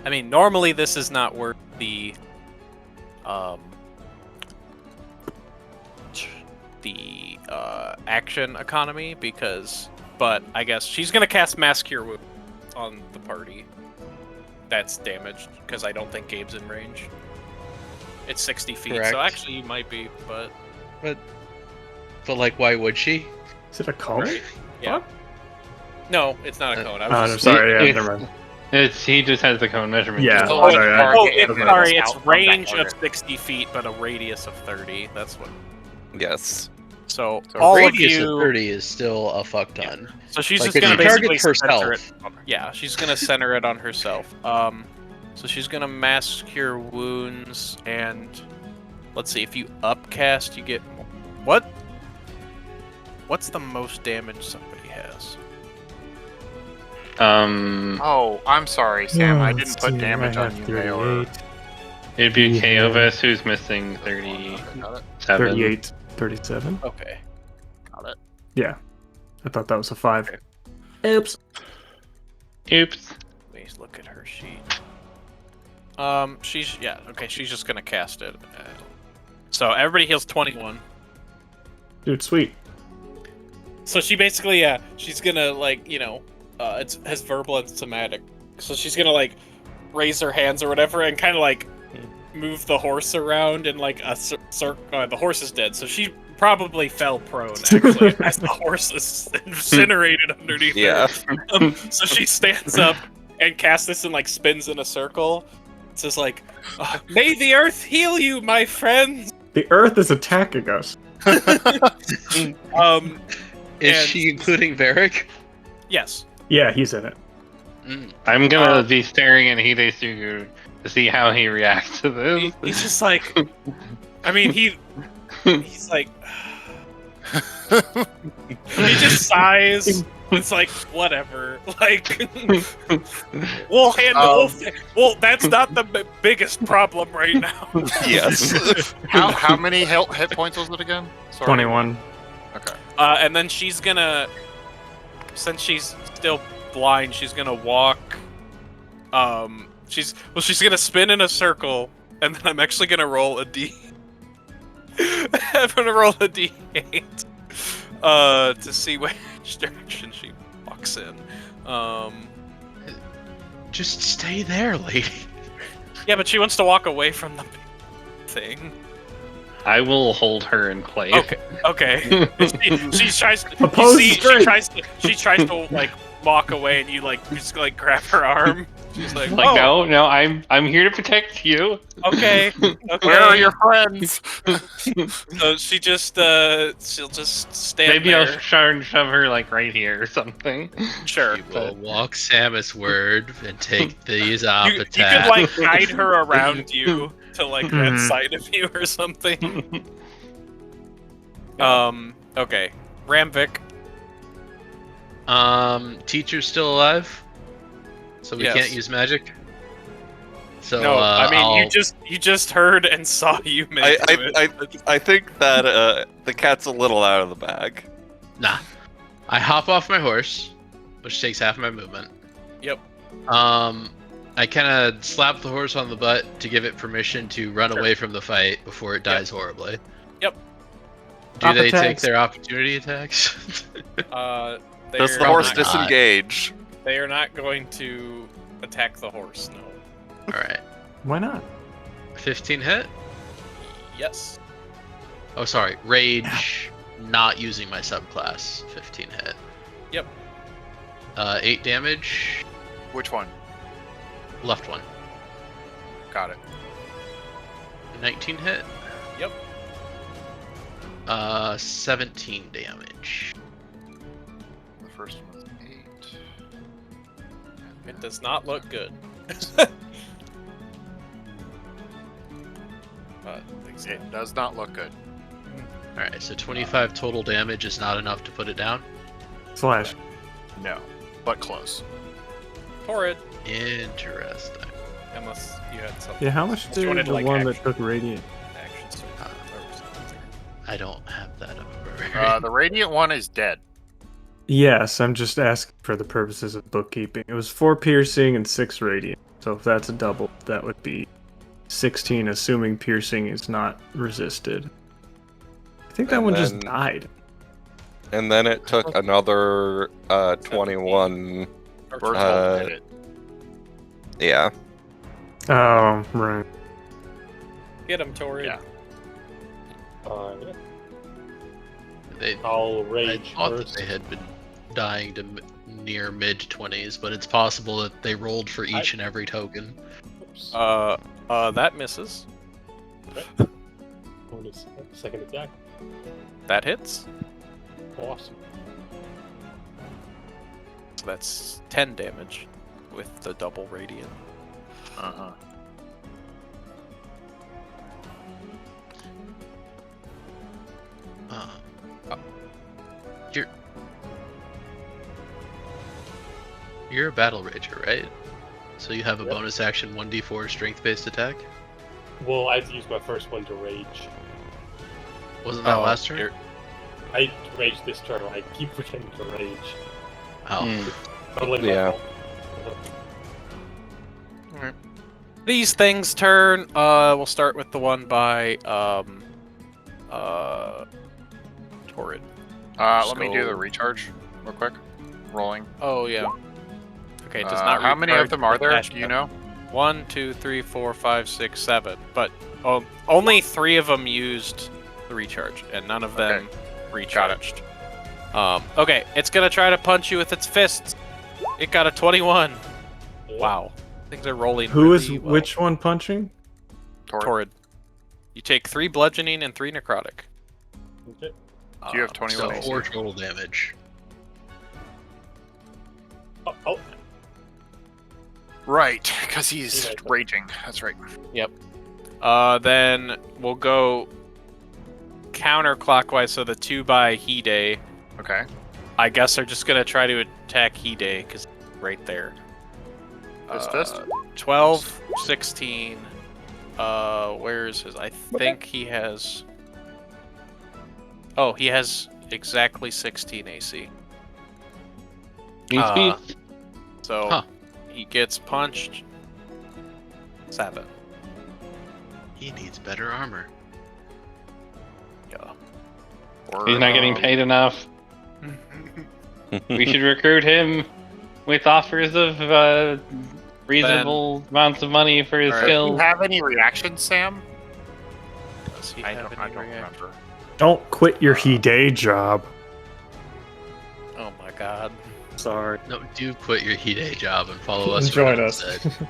I mean, normally this is not worth the, action economy but I guess she's gonna cast Mass Cure Wound on the party. That's damaged because I don't think Gabe's in range. It's 60 feet, Correct. so actually you might be, but But like, why would she? Is it a cone? Right. Yeah. No, it's not a cone. I Oh, was no, just... sorry. Yeah, It's- never mind. He just has the cone measurement. Yeah. So, Oh, like, sorry, target it's, is sorry, out it's from that range of target. 60 feet, but a radius of 30. That's what. Yes. So, So all Radius of of you. 30 is still a fuck ton. So she's Like, just if gonna she basically targets center it. herself. Yeah, she's gonna center it on herself. So she's gonna mass cure wounds, and let's see. If you upcast, you get what? What's the most damage somebody has? Oh, I'm sorry, Sam. I Let's didn't put see, damage I on have you, or 38, It'd be Yeah. Kaovis who's missing 37. 38, 37. Okay. Got it. Yeah. I thought that was a 5. Oops. Oops. Let me look at her sheet. She's okay. She's just gonna cast it. So everybody heals 21. Dude, sweet. So she basically, she's gonna it has verbal and somatic. So she's gonna raise her hands or whatever and kind of move the horse around in a circle. The horse is dead, so she probably fell prone actually as the horse is incinerated underneath Yeah. her. So she stands up and casts this and spins in a circle. It says "May the earth heal you, my friends." The Earth is attacking us. Is And- she including Varric? Yes. Yeah, he's in it. I'm gonna be staring at Hidesugu to see how he reacts to this. He's just I mean, he's he just sighs. It's whatever. We'll handle. Well, that's not the biggest problem right now. Yes. How many hit points was it again? Sorry. 21. Okay. And then she's gonna, since she's still blind, she's gonna walk. She's gonna spin in a circle, and then I'm actually gonna roll a d. I'm gonna roll a d8 to see which direction she walks in. Just stay there, lady. Yeah, but she wants to walk away from the thing. I will hold her in place. Okay. she tries to. Oppose You see, strength. she tries to walk away, and you just grab her arm. She's like, Like, oh, no, I'm here to protect you. okay. Where are your friends? So she just she'll just stand Maybe there. I'll try and shove her like right here or something. Sure. She will walk Samus word and take these off You could attack. like guide her around you to like that Mhm. side of you or something. Okay. Ramvik. Teacher's still alive, so we Yes. can't use magic. So No, I mean I'll... you just heard and saw you make it. I think that the cat's a little out of the bag. Nah. I hop off my horse, which takes half my movement. Yep. I kind of slap the horse on the butt to give it permission to run Sure. away from the fight before it dies horribly. Yep. Do Op they take attacks. their opportunity attacks? Does the They're horse not- disengage? They are not going to attack the horse. No. All right. Why not? 15 hit. Yes. Oh, sorry. Rage. Not using my subclass. 15 hit. Yep. 8 damage. Which one? Left one. Got it. 19 hit. Yep. 17 damage. The first one was 8. It does not look good. But It does not look good. Alright, so 25 total damage is not enough to put it down. Slash. No, but close. horrid. Interesting. Unless you had something. Yeah, how much Unless you did wanted, the like, one that action- took radiant? actions or something. I don't have that up. The radiant one is dead. Yes, I'm just asking for the purposes of bookkeeping. It was 4 piercing and 6 radiant. So if that's a double, that would be 16, assuming piercing is not resisted. I think that And one just then- died. And then it took another 21. Or Bird Uh, hit it. Yeah. Oh, right. Get him, Torrid. Yeah. Yeah. They, I'll I rage thought that first. they had been dying to near mid 20s, but it's possible that they rolled for each and every token. Oops. That misses. Bonus second attack. That hits. Awesome. So that's 10 damage with the double radiant. Uh-huh. You're a battle rager, right? So you have a Yep. bonus action 1d4 strength-based attack. Well, I have to use my first one to rage. Wasn't that last turn? you're- I rage this turn. I keep forgetting to rage. Oh, Totally my Yeah. fault. These things turn. We'll start with the one by Torrid. Let me do So- the recharge real quick. Rolling. Oh yeah. Okay, it does not. How many recharge of them are with there? dash Do you button. know? 1, 2, 3, 4, 5, 6, 7. But only 3 of them used the recharge, and none of them recharged. Okay, it's gonna try to punch you with its fists. It got a 21. Yeah. Wow, things are rolling. Who is really well. which one punching? Torrid? You take 3 bludgeoning and 3 necrotic. Okay. Do you have 21 so AC? 4 total damage. Oh, Right, because he's Yeah. raging. That's right. Then we'll go counterclockwise. So the 2 by Hide, Okay. I guess they're just gonna try to attack Hide because right there. Fist, fist? 12, 16. Where's his? I think he has. Oh, he has exactly 16 AC. Needs Uh, beef. So Huh. he gets punched. 7. He needs better armor. Yeah. He's not getting paid enough. We should recruit him with offers of reasonable amounts of money for his Alright. Do you skills. have any reactions, Sam? Does he I have don't any reaction? remember. Don't quit your Hide job. Oh my God. Sorry. No, do quit your Hide job and follow us And join around us. instead.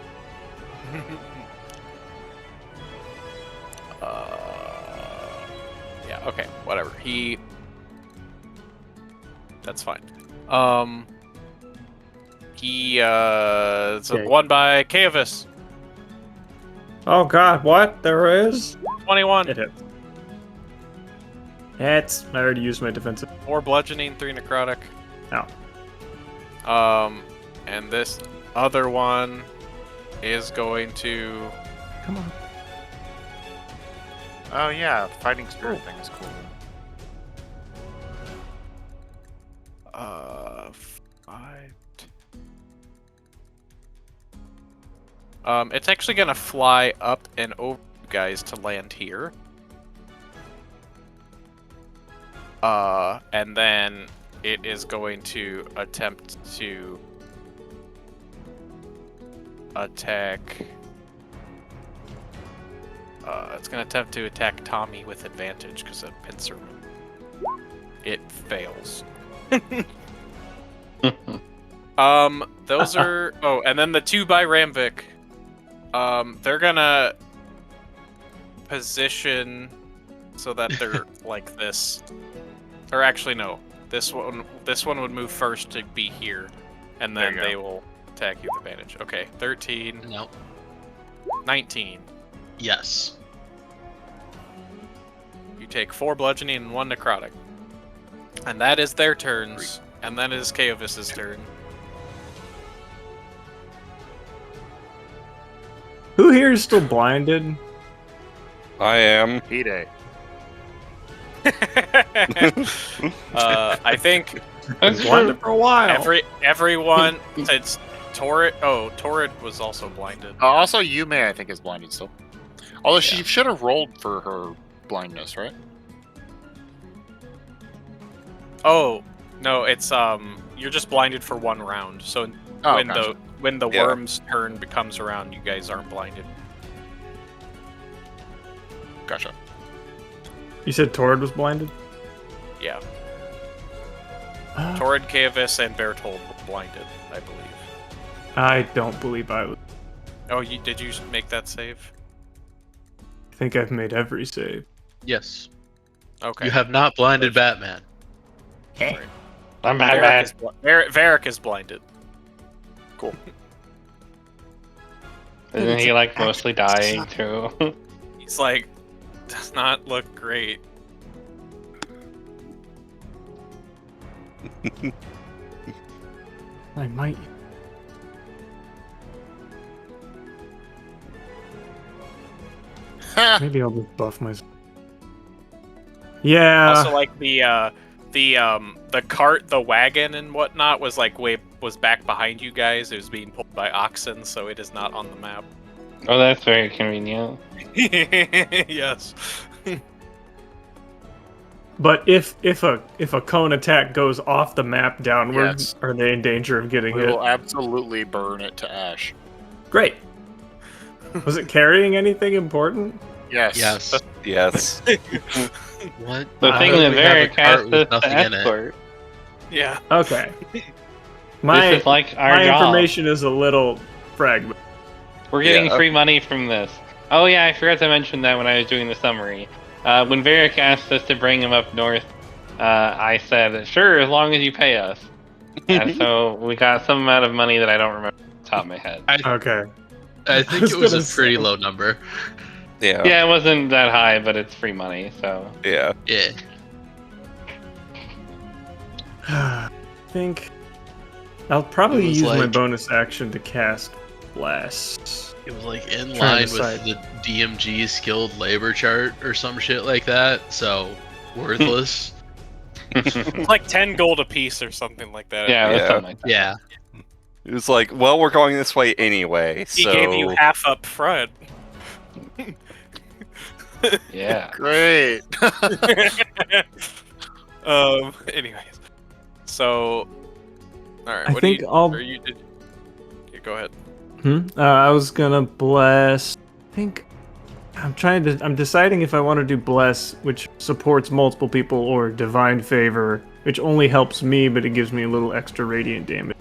Yeah. Okay. Whatever. That's fine. It's Okay. won by Kavis. Oh god, what? There is? 21. It hits. Hits. I already used my defensive. 4 bludgeoning, 3 necrotic. Oh. And this other one is going to. Come on. Oh yeah, fighting spirit thing is cool. 5. It's actually gonna fly up and over you guys to land here. And then it is going to attempt to attack. It's gonna attempt to attack Tommy with advantage because of pincer. It fails. Those are. Oh, and then the 2 by Ramvik. They're gonna position so that they're like this. Or actually, no. This one would move first to be here, and then There you they will attack you with advantage. Okay, 13, No. 19. Yes. You take 4 bludgeoning and 1 necrotic, and that is their turns. And then it is Kaovis's turn. Who here is still blinded? I am. Hide. I think That's Blinded true. for a while. everyone since Torrid. Oh, Torrid was also blinded. Also, Yume, I think, is blinded still. Although she Yeah. should have rolled for her blindness, right? Oh no, it's you're just blinded for 1 round. So Oh, when gotcha. the Yeah. worm's turn becomes around, you guys aren't blinded. Gotcha. You said Torrid was blinded? Yeah, Torrid, Kavis, and Bertold were blinded, I believe. I don't believe I was. Oh, did you make that save? I think I've made every save. Yes. Okay. You have not blinded Batman. I'm Varric bad. is, Varric is blinded. Isn't he like mostly dying too? He's like, does not look great. I might. Maybe I'll just buff myself. Yeah. Also, like the cart, the wagon, and whatnot was like was back behind you guys. It was being pulled by oxen, so it is not on the map. Oh, that's very convenient. Yes. But if a cone attack goes off the map downward, Yes. are they in danger of getting We hit? will absolutely burn it to ash. Great. Was it carrying anything important? Yes. Yes. Yes. What? The I thing hope that we have a Varric cart has with to nothing in it. escort. Yeah. Okay. This My is like our my job. information is a little fragmented. We're getting Yeah. free money from this. Oh yeah, I forgot to mention that when I was doing the summary. When Varric asked us to bring him up north, I said, sure, as long as you pay us. And so we got some amount of money that I don't remember off the top of my head. Okay. I think it was a gonna pretty say. low number. Yeah. Yeah, it wasn't that high, but it's free money, so. Yeah. Yeah. I think I'll probably It was use my like- bonus action to cast Blast. It was like in Trying line to with decide. the DMG skilled labor chart or some shit like that. So worthless. It's like 10 gold a piece or something like that. Yeah, that's Yeah. something like that. Yeah. It was like, well, we're going this way anyway, He so gave you half up front. Yeah. Great. Anyways. So. Alright, I what think do you. I'll- Or you did. Yeah, go ahead. I was gonna bless. I think I'm deciding if I want to do bless, which supports multiple people, or divine favor, which only helps me, but it gives me a little extra radiant damage.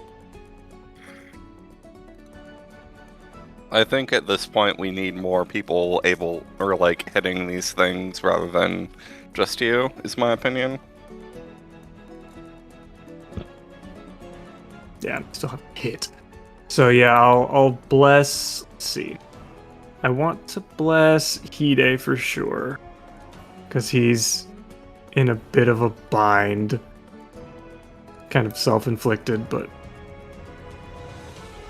I think at this point we need more people hitting these things rather than just you, is my opinion. Yeah, I still have a hit. So yeah, I'll bless. Let's see. I want to bless Hide for sure, because he's in a bit of a bind. Kind of self-inflicted, but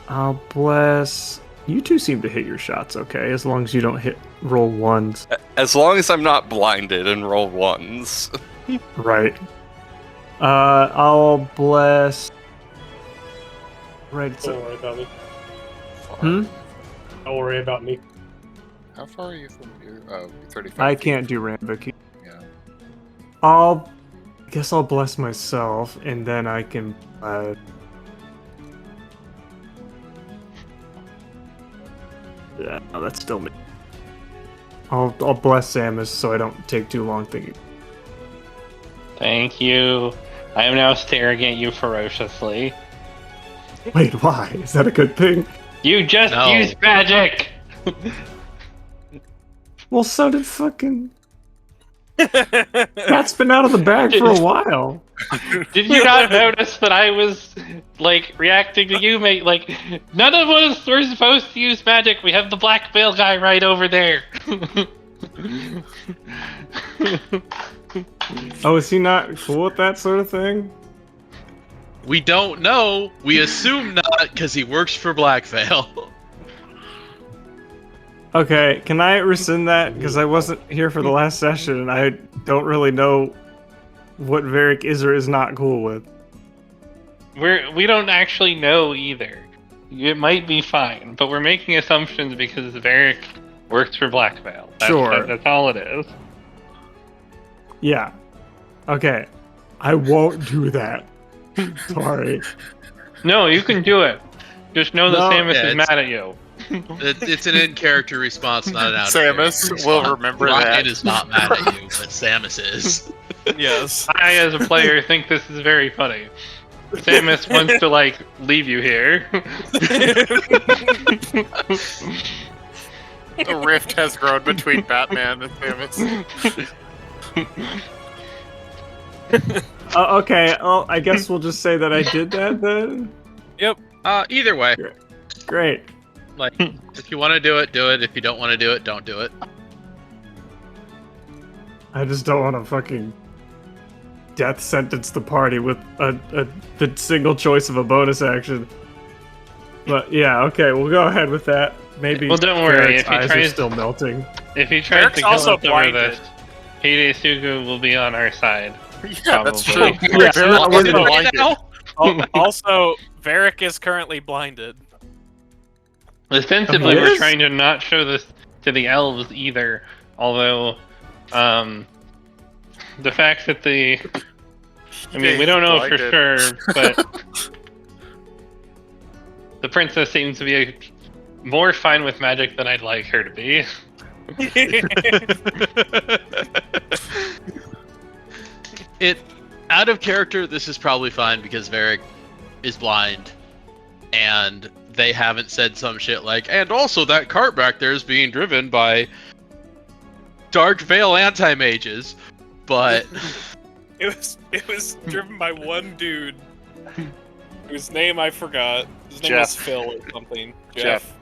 I'll bless. You two seem to hit your shots okay, as long as you don't roll ones. As long as I'm not blinded and roll ones. Right. I'll bless. Right. Don't worry about me. Hmm? Don't worry about me. How far are you from your 35? I feet? can't do Rambucky. Yeah. I guess I'll bless myself, and then I can. Yeah, no, that's still me. I'll bless Samus so I don't take too long thinking. Thank you. I am now staring at you ferociously. Wait, why? Is that a good thing? You just No. used magic! Well, so did fucking. Cat's been out of the bag for a while. Did you not notice that I was, reacting to you, mate? None of us were supposed to use magic. We have the black veil guy right over there. Oh, is he not cool with that sort of thing? We don't know. We assume not, because he works for Black Veil. Okay, can I rescind that? Because I wasn't here for the last session, and I don't really know what Varric is or is not cool with. We don't actually know either. It might be fine, but we're making assumptions because Varric works for Black Veil. Sure. That's all it is. Yeah. Okay. I won't do that. Sorry. No, you can do it. Just know that No, Samus yeah, is mad at you. It's an in-character response, not an out Samus will remember Ryan that. is not mad at you, but Samus is. Yes. I, as a player, think this is very funny. Samus wants to, leave you here. The rift has grown between Batman and Samus. Okay, well, I guess we'll just say that I did that then. Either way, Great. if you want to do it, do it. If you don't want to do it, don't do it. I just don't want to fucking death sentence the party with the single choice of a bonus action. But yeah, okay, we'll go ahead with that. Maybe. Well, don't worry, Garrett's if he eyes are tries- still melting. If he tries Eric's to kill also us over blinded. this, Hide will be on our side. Yeah, that's true. Probably. Yeah, Barrett's no, we're also gonna- blinded. Also, Varric is currently blinded. Ostensibly, Oh, he we're is? trying to not show this to the elves either. Although, the fact that we don't know for sure, but the princess seems to be more fine with magic than I'd like her to be. Out of character, this is probably fine because Varric is blind, and they haven't said some shit like, and also that cart back there is being driven by Dark Veil anti-mages, but It was driven by one dude whose name I forgot. His name Jeff. was Phil or something. Jeff.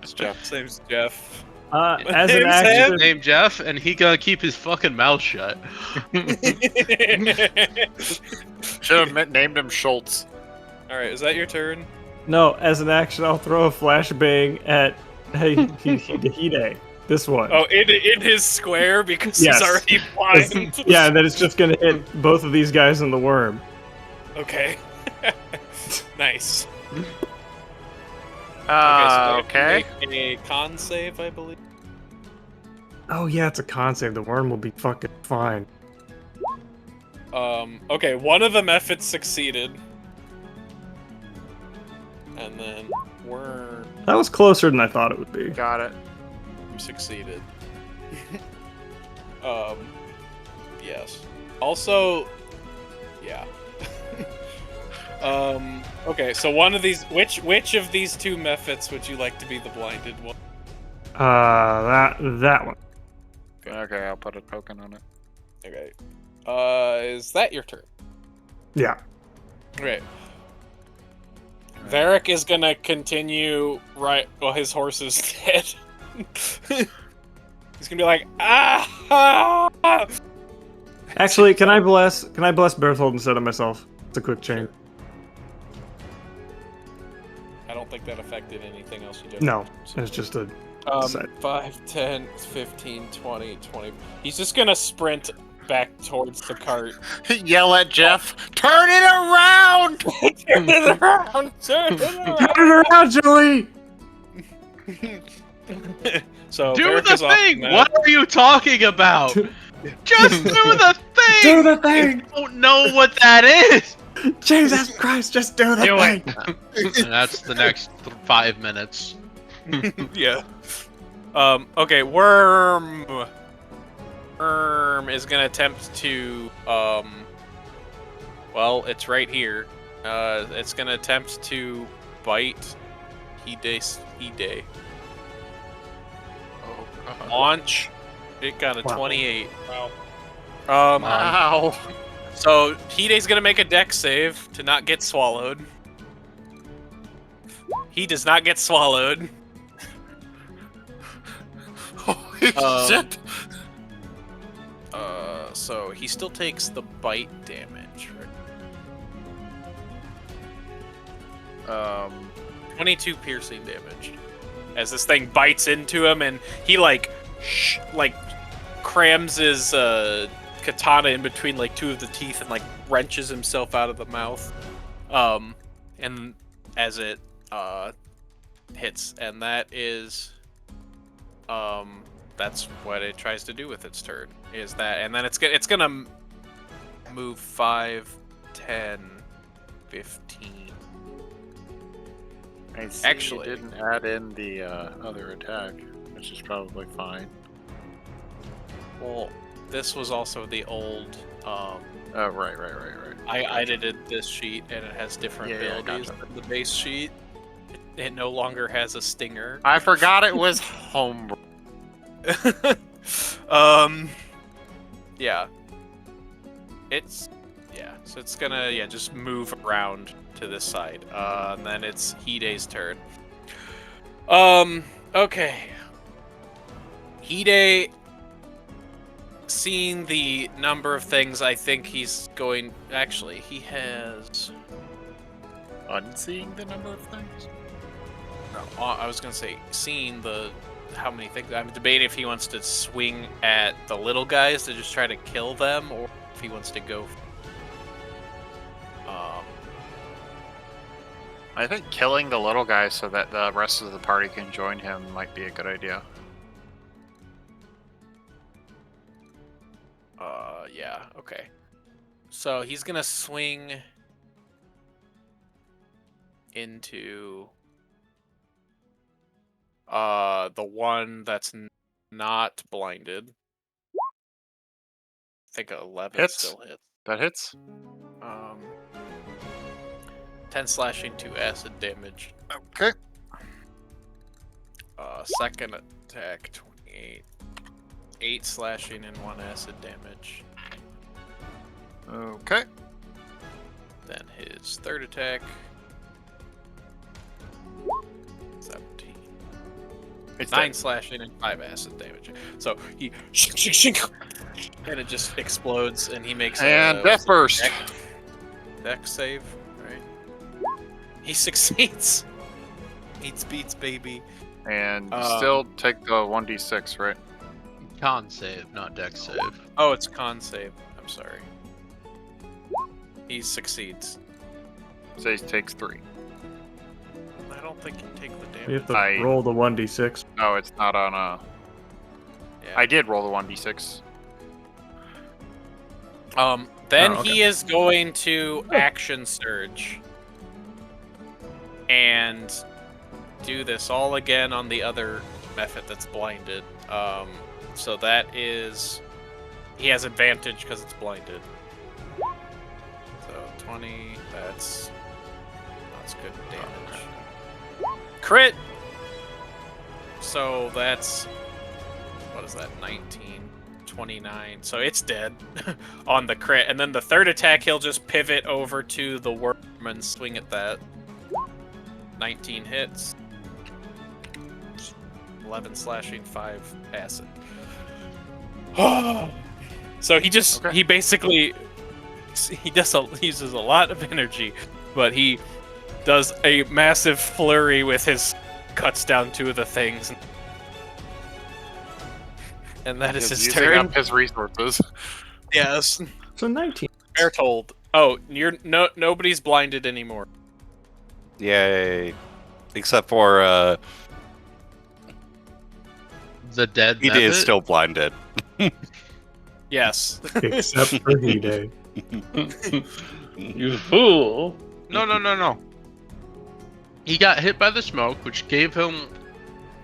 It's Jeff. His name's Jeff. As an Name's action, named Jeff, and he gonna keep his fucking mouth shut. Should have named him Schultz. All right, is that your turn? no, as an action, I'll throw a flashbang at Hide. This one. Oh, in his square because Yes. he's already blind. Yeah, and then it's just gonna hit both of these guys in the worm. Okay. Nice. Okay. Make a con save, I believe. Oh yeah, it's a con save. The worm will be fucking fine. Okay, one of them efforts succeeded. And then worm That was closer than I thought it would be. Got it. succeeded. Yes. Also, Yeah. Okay, so one of these, which of these two methods would you like to be the blinded one? That one. Okay, I'll put a token on it. Okay. Is that your turn? Yeah. Okay. Varric is gonna continue right while his horse is dead. He's gonna be like, ah! Actually, can I bless Berthold instead of myself? It's a quick change. I don't think that affected anything else you did. No, it's just a. 5, 10, 15, 20, 20. He's just gonna sprint back towards the cart. Yell at Jeff, turn it around! Turn it around! Turn it around! Turn it around, Joey! So Do Varric the is off thing! the map. What are you talking about? Just do the thing! Do the thing! I don't know what that is! Jesus Christ, just do the Do thing! And that's the next 5 minutes. Yeah. Okay, Worm is gonna attempt to well, it's right here. It's gonna attempt to bite Hide. Oh, God. Launch. It got a Wow. 28. Wow. Wow. So Hide's gonna make a dex save to not get swallowed. He does not get swallowed. Holy shit. So he still takes the bite damage, right? 22 piercing damage. As this thing bites into him, and he like crams his katana in between like two of the teeth and like wrenches himself out of the mouth. And as it hits, and that is that's what it tries to do with its turn. Is that, and then it's gonna move 5, 10, 15. I see Actually- you didn't add in the other attack, which is probably fine. Well, this was also the old. Oh, right. I edited this sheet, and it has different Yeah, abilities gotcha. than the base sheet. It no longer has a stinger. I forgot it was home. Yeah. So it's gonna just move around to this side. And then it's Hide's turn. Okay. Hide, seeing the number of things, I think he's going. Actually, he has. Unseeing the number of things? No, I was gonna say seeing the how many things. I'm debating if he wants to swing at the little guys to just try to kill them, or if he wants to go. I think killing the little guy so that the rest of the party can join him might be a good idea. Yeah, okay. So he's gonna swing into the one that's not blinded. I think 11 Hits. still hits. That hits? 10 slashing, 2 acid damage. Okay. Second attack, 28. 8 slashing and 1 acid damage. Okay. Then his third attack, 17. It's 9 dead. slashing and 5 acid damage. So he shink, shink, shink, and it just explodes, and he makes And a death burst. dex save, right? He succeeds. Eats beats, baby. And still take the 1d6, right? Con save, not dex save. Oh, it's con save. I'm sorry. He succeeds. So he takes 3. I don't think you take the You damage. have to roll the 1d6. No, it's not on a... Yeah. I did roll the 1d6. Then Oh, okay. he is going to action surge and do this all again on the other method that's blinded. So that is, he has advantage because it's blinded. that's good damage. Crit. So that's what is that? 19, 29. So it's dead on the crit, and then the third attack he'll just pivot over to the worm and swing at that. 19 hits. 11 slashing, 5 acid. So he basically uses a lot of energy, but he does a massive flurry with his cuts down 2 of the things, and that is his using turn. up his resources. Yes, So 19. they're told. Oh, nobody's blinded anymore. Yay. Except for, The dead he is Nebbit? still blinded. Yes. Except for Hide. You fool! No. He got hit by the smoke, which gave him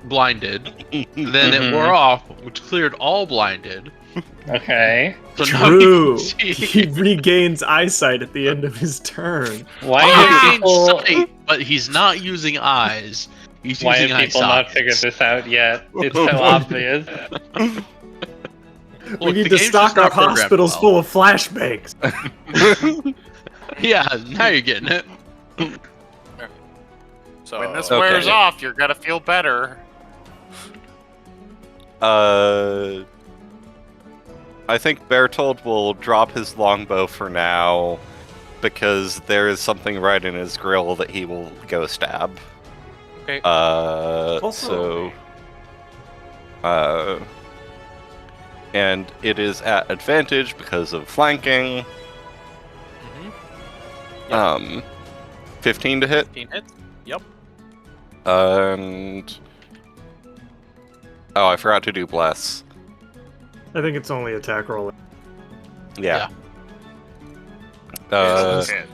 blinded. Then it Mhm. wore off, which cleared all blinded. Okay. So now he True. can see. He regains eyesight at the end of his turn. Why He have regains people? sight, but he's not using eyes. He's Why using have eye people not sockets. figured this out yet? It's so obvious. We Look, need the to game's stock just our not programmed hospitals well. full of flashbangs. Yeah, now you're getting it. So When this Okay. wears off, you're gonna feel better. I think Bertold will drop his longbow for now, because there is something right in his grill that he will go stab. Okay. And it is at advantage because of flanking. Mhm. 15 to hit. 15 hits. Yep. And I forgot to do bless. I think it's only attack roll. Yeah. Yes, it is.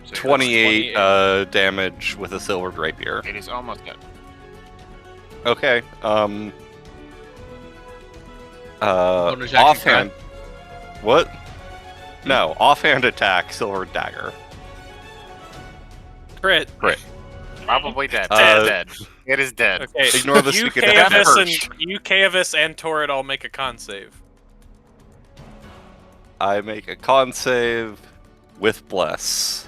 So 28 28. Damage with a silver rapier. It is almost dead. Okay. Bonus action Offhand. What? No, offhand attack, silver dagger. Crit. Probably dead. Uh, Dead. It is dead. Okay. Ignore the you, secret attack Kaevis, first. and Kaevis and Torrid all make a con save. I make a con save with bless.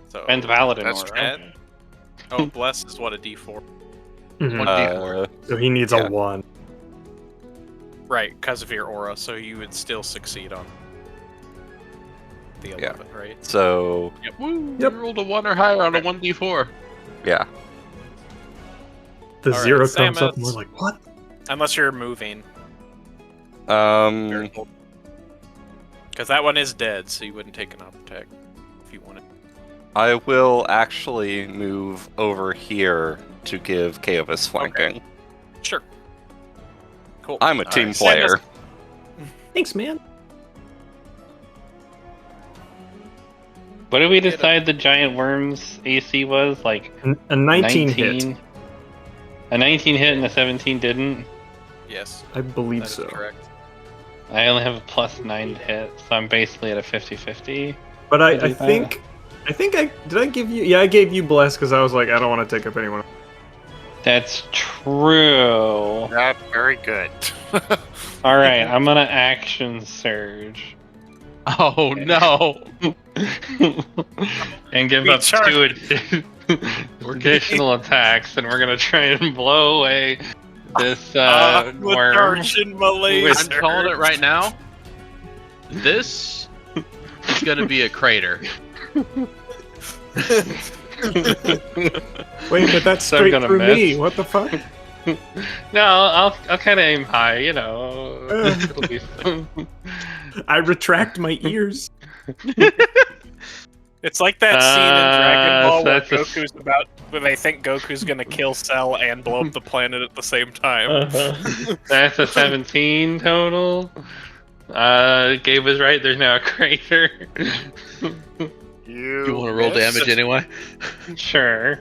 So And Paladin That's aura. 10. Oh, bless is what, a D4. Mhm. 1d4. So he needs yeah. a 1. Right, because of your aura, so you would still succeed on the 11, right? So Woo! Yep. You rolled a 1 or higher on a 1d4. yeah. The All right, 0 comes up Samus. and we're like, what? Unless you're moving. Um. Because that one is dead, so you wouldn't take an op attack if you wanted. I will actually move over here to give Kaevis flanking. Sure. Cool. I'm a All team right, player. Samus- Thanks, man. What did we decide the giant worm's AC was? Like A 19 hit. A 19 hit and a 17 didn't. Yes, I believe that is so. correct. I only have a +9 to hit, so I'm basically at a 50-50. But I do I that. think did I give you? Yeah, I gave you bless because I was like, I don't want to take up anyone. That's true. That's very good. All right, I'm gonna action surge Oh no! and give We up charge- 2 additional attacks, and we're gonna try and blow away this worm. Martian I'm calling it right now. This is gonna be a crater. Wait, but that's So I'm straight gonna through miss. me. What the fuck? No, I'll kind of aim high, you know. It'll be I retract my ears. It's like that scene in Dragon Ball so where that's a- Goku's about, when they think Goku's gonna kill Cell and blow up the planet at the same time. That's a 17 total. Gabe was right. There's now a crater. You want to roll missed. damage anyway? Sure.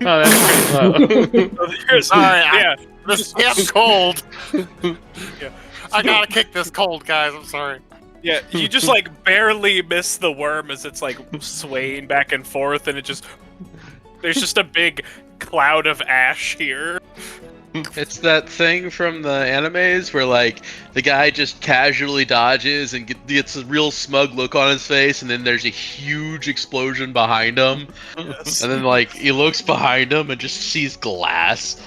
Oh, that's pretty low. Sorry, yeah, This damn cold. I gotta kick this cold, guys. I'm sorry. Yeah, you just like barely miss the worm as it's like swaying back and forth, and there's just a big cloud of ash here. It's that thing from the animes where like the guy just casually dodges and gets a real smug look on his face, and then there's a huge explosion behind him, Yes. and then like he looks behind him and just sees glass.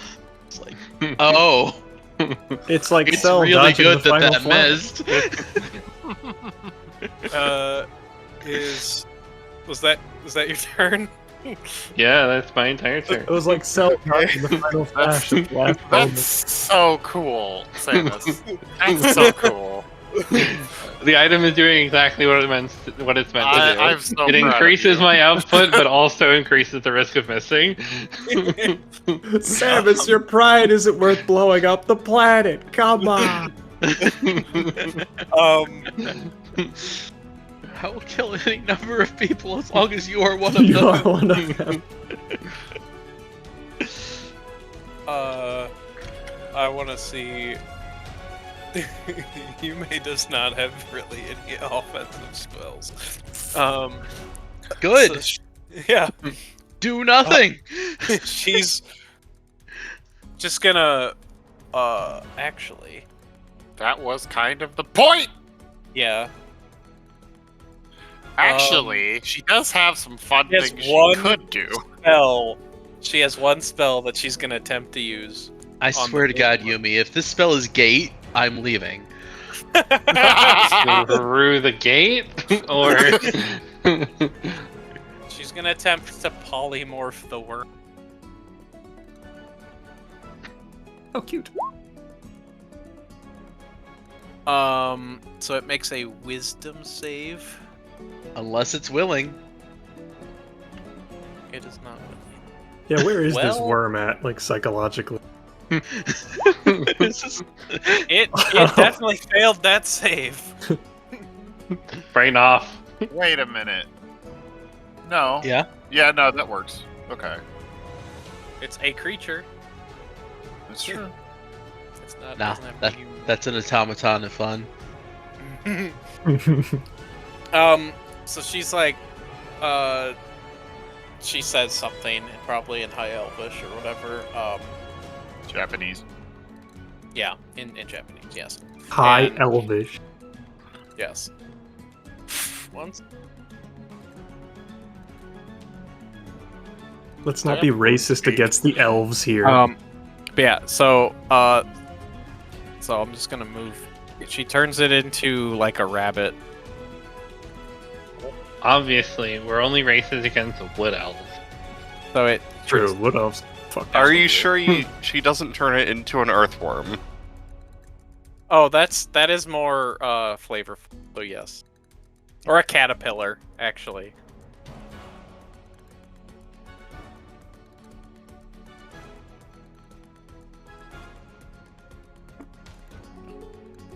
It's like, oh, It's like it's Cell really dodging good the final that flash. missed. Was that your turn? Yeah, that's my entire turn. It was like Cell dodging the final flash at the last moment. That's so cool, Samus. That's so cool. The item is doing exactly what it's meant to do. I'm so proud It of increases you. my output, but also increases the risk of missing. Samus, your pride isn't worth blowing up the planet. Come on. I will kill any number of people as long as you are one of You them. are one of them. I want to see. Yume does not have really any offensive spells. Good. So yeah, Do nothing. she's just gonna. Actually, That was kind of the point. yeah. Actually, she does have some fun She has things she one- could do. Spell. She has one spell that she's gonna attempt to use. I on swear the to God, board. Yumi, if this spell is gate, I'm leaving. Through the gate? Or. She's gonna attempt to polymorph the worm. Oh, cute. So it makes a wisdom save. Unless it's willing. It is not willing. Yeah, where is this Well- worm at, like, psychologically? This is- It definitely failed that save. Brain off. Wait a minute. No. Yeah? Yeah, no, that works. Okay. It's a creature. That's true. It's not. Nah, doesn't have that's an automaton of fun. So she's like, she says something, probably in High Elvish or whatever. Japanese. Yeah, in Japanese, yes. High And- Elvish. Yes. Once. Let's not be racist against the elves here. But yeah, so I'm just gonna move. She turns it into like a rabbit. Obviously, we're only racist against the wood elves. So it True, wood elves. Fuck. Are you sure she doesn't turn it into an earthworm? Oh, that is more flavorful. So yes, or a caterpillar actually.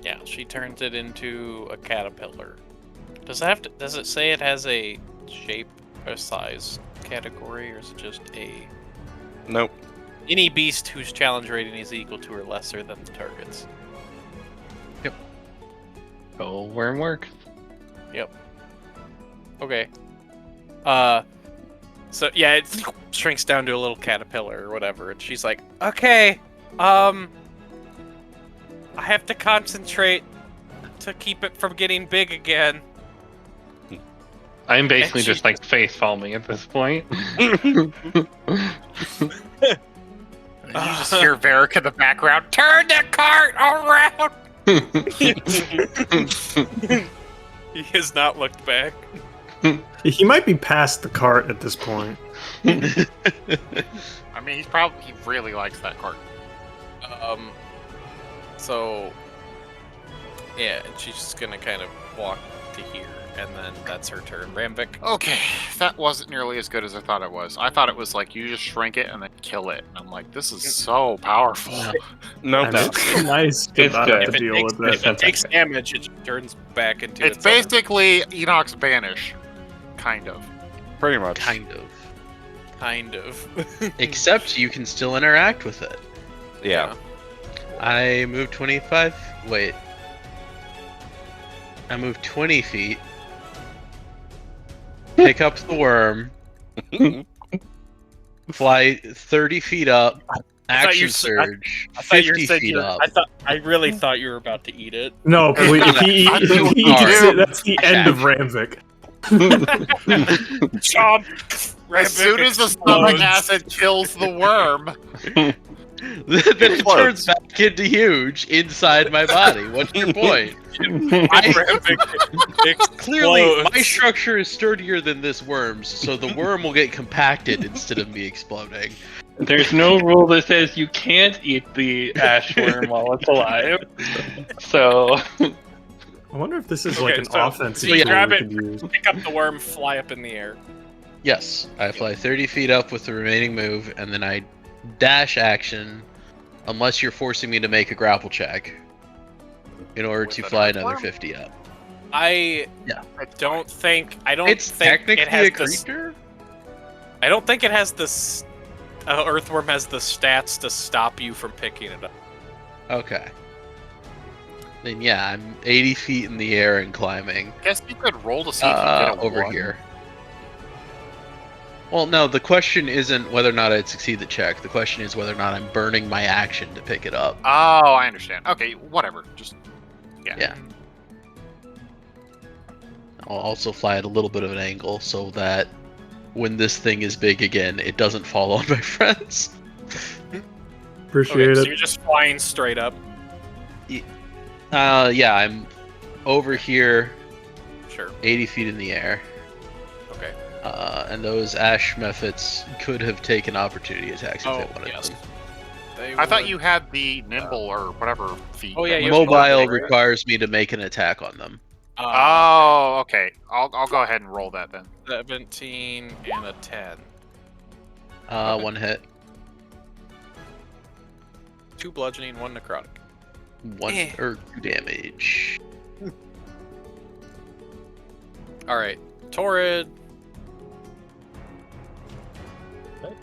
Yeah, she turns it into a caterpillar. Does it have to? Does it say it has a shape or size category, or is it just a Nope. any beast whose challenge rating is equal to or lesser than the target's? Oh, worm work. Okay. So yeah, it shrinks down to a little caterpillar or whatever, and she's like, "Okay, I have to concentrate to keep it from getting big again." I'm basically she- just like face palming at this point. You just hear Varric in the background. Turn the cart around. He has not looked back. He might be past the cart at this point. I mean, he really likes that cart. So yeah, and she's just gonna kind of walk to here, and then that's her turn. Ramvik. Okay, that wasn't nearly as good as I thought it was. I thought it was like you just shrink it and then kill it. And I'm like, this is so powerful. Nope. And it's so nice to It's not good. have If to it deal takes, with if that. it takes damage, it turns back into It's its other- basically Enoch's Banish. Kind of. Pretty much. Kind of. kind of. Except you can still interact with it. Yeah. I moved 25. Wait. I move 20 feet. Pick up the worm. Fly 30 feet up. I thought you Action surge. I thought you 50 said feet you. up. I really thought you were about to eat it. No, please, if he eats it, that's the end of Action. Ramvik. Chomp. As soon as the stomach acid kills the worm, Then it turns back into huge inside my body. What's your point? Clearly, my structure is sturdier than this worm's, so the worm will get compacted instead of me exploding. There's no rule that says you can't eat the ash worm while it's alive. So I wonder if this is like an offensive so you tool grab we it, could use. pick up the worm, fly up in the air. Yes, I fly 30 feet up with the remaining move, and then I dash action, unless you're forcing me to make a grapple check, in order to With fly an another earthworm? 50 up. I don't think It's think technically it has a this. creature? I don't think it has this. Earthworm has the stats to stop you from picking it up. Okay. Then yeah, I'm 80 feet in the air and climbing. guess you could roll to see if you get a over one. here. Well, no, the question isn't whether or not I'd succeed the check. The question is whether or not I'm burning my action to pick it up. Oh, I understand. Okay, whatever. Just Yeah. I'll also fly at a little bit of an angle so that when this thing is big again, it doesn't fall on my friends. Appreciate Okay, so it. you're just flying straight up. Yeah, I'm over here, Sure. 80 feet in the air. Okay. And those ash methods could have taken opportunity attacks if Oh they wanted yes. them. I thought you had the nimble or whatever feat. Oh, yeah, that you was have Mobile right? requires me to make an attack on them. Oh, okay. I'll go ahead and roll that then. 17 and a 10. Okay. One hit. 2 bludgeoning, 1 necrotic. Or 2 damage. All right, Torrid. Okay.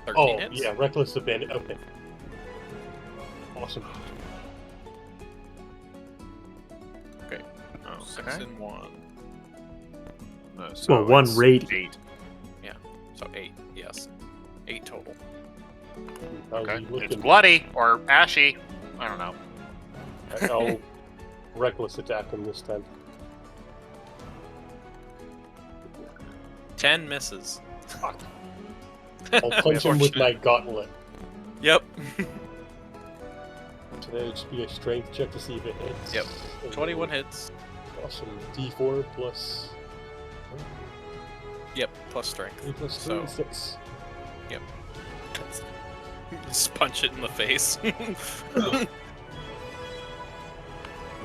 13 Oh, hits. yeah, reckless abandon. Okay. Awesome. Okay. 6 Okay. and 1. Well, one it's radiant. 8. So 8. Yes. 8 total. How's Okay. he It's looking? bloody or ashy. I don't know. I'll reckless attack him this time. 10 misses. I'll punch him with my gauntlet. Yep. So that'll just be a strength check to see if it hits. Yep. And 21 hits. Awesome. D4 plus Yep. Plus strength. 3 plus 3, So- 6. Just punch it in the face. I'm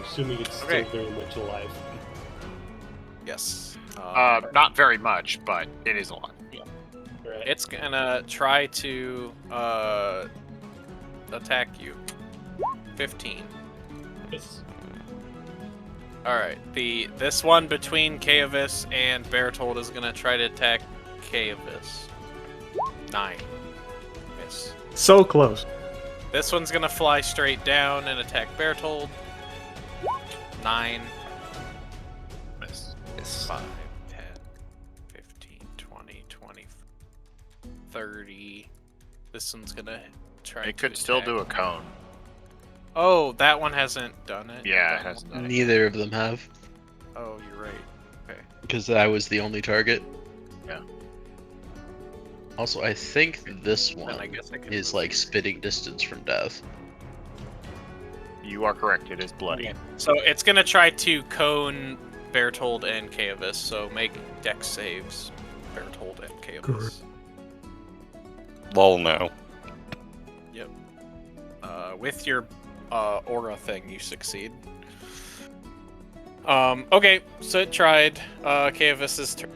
assuming it's Okay. still very much alive. Yes. Not very much, but it is a lot. Right. It's gonna try to attack you. 15. Yes. All right. This one between Kaevis and Bertold is gonna try to attack Kaevis. 9. Miss. So close. This one's gonna fly straight down and attack Bertold. 9. Miss. 5, 10, 15, 20, 20, 30. This one's gonna try. It could still do a cone. Oh, that one hasn't done it. Yeah, That it hasn't one- done it. Neither of them have, Oh, you're right. Okay. because I was the only target. Yeah. Also, I think this Then one I guess I can is move like you. spitting distance from death. You are correct. It is bloody. Okay. So it's gonna try to cone Bertold and Kaevis. So make dex saves, Bertold and Kaevis. Lol, no. With your aura thing, you succeed. Okay, so it tried. Kaevis's turn.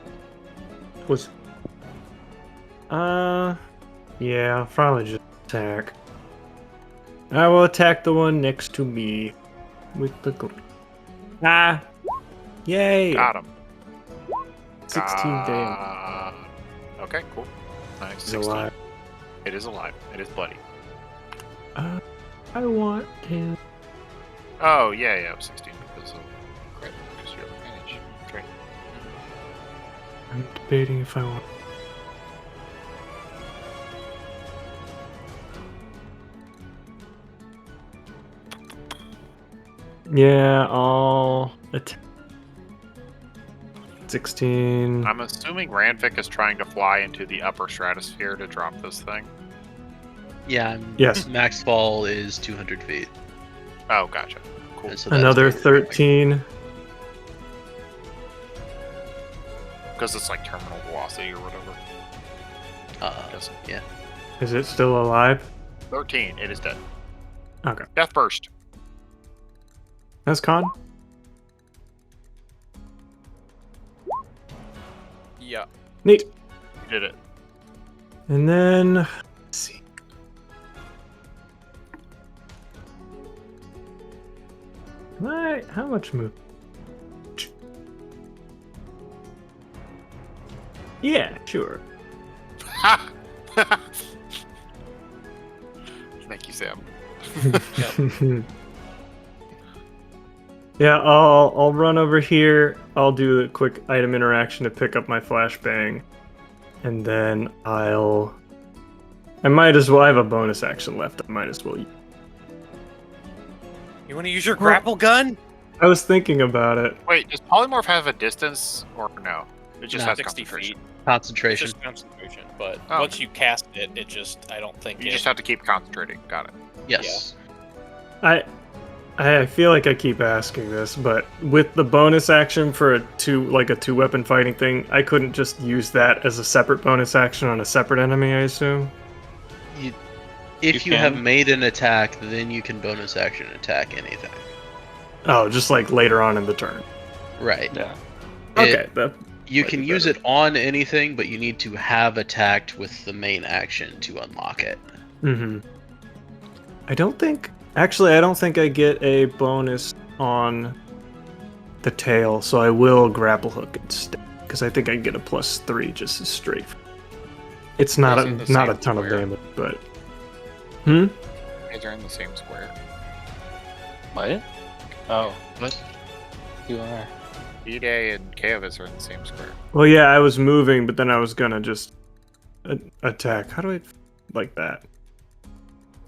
Was. Yeah, probably just attack. I will attack the one next to me with the. Ah! Yay! Got him. 16 damage. Okay, cool. Nice. He's 16. alive. It is alive. It is bloody. I want him. Oh, yeah, 16 because of crit, because you have advantage. That's right. I'm debating if I want. Yeah, I'll 16. I'm assuming Ranvik is trying to fly into the upper stratosphere to drop this thing. Yeah, Yes. max fall is 200 feet. Oh, gotcha. Cool. So that's Another where we're going. 13. Because it's like terminal velocity or whatever. Guess. Yeah. Is it still alive? 13. It is dead. Okay. Death burst. That's con. Yeah. Neat. You did it. And then, let's see. How much move? Yeah, sure. Ha! Thank you, Sam. Yeah, I'll run over here. I'll do a quick item interaction to pick up my flashbang, and then I might as well. I have a bonus action left. I might as well. You want to use your grapple gun? I was thinking about it. Wait, does polymorph have a distance or no? It just No, has 60 concentration. feet. It's Concentration. just concentration, but Oh. once you cast it, it just, I don't think You it... just have to keep concentrating. Got it. Yes. I feel like I keep asking this, but with the bonus action for a two weapon fighting thing, I couldn't just use that as a separate bonus action on a separate enemy, I assume. If You you have can. made an attack, then you can bonus action attack anything. Oh, just like later on in the turn. Right. Yeah. Okay, that You might can be use better. it on anything, but you need to have attacked with the main action to unlock it. Mm-hmm. I don't think I get a bonus on the tail, so I will grapple hook instead, because I think I get a +3 just as straight. It's not Those are the not a same ton of square. damage, but You guys are in the same square. What? Oh, What? you are. D-Day and Kavis are in the same square. well, yeah, I was moving, but then I was gonna just attack. How do I like that?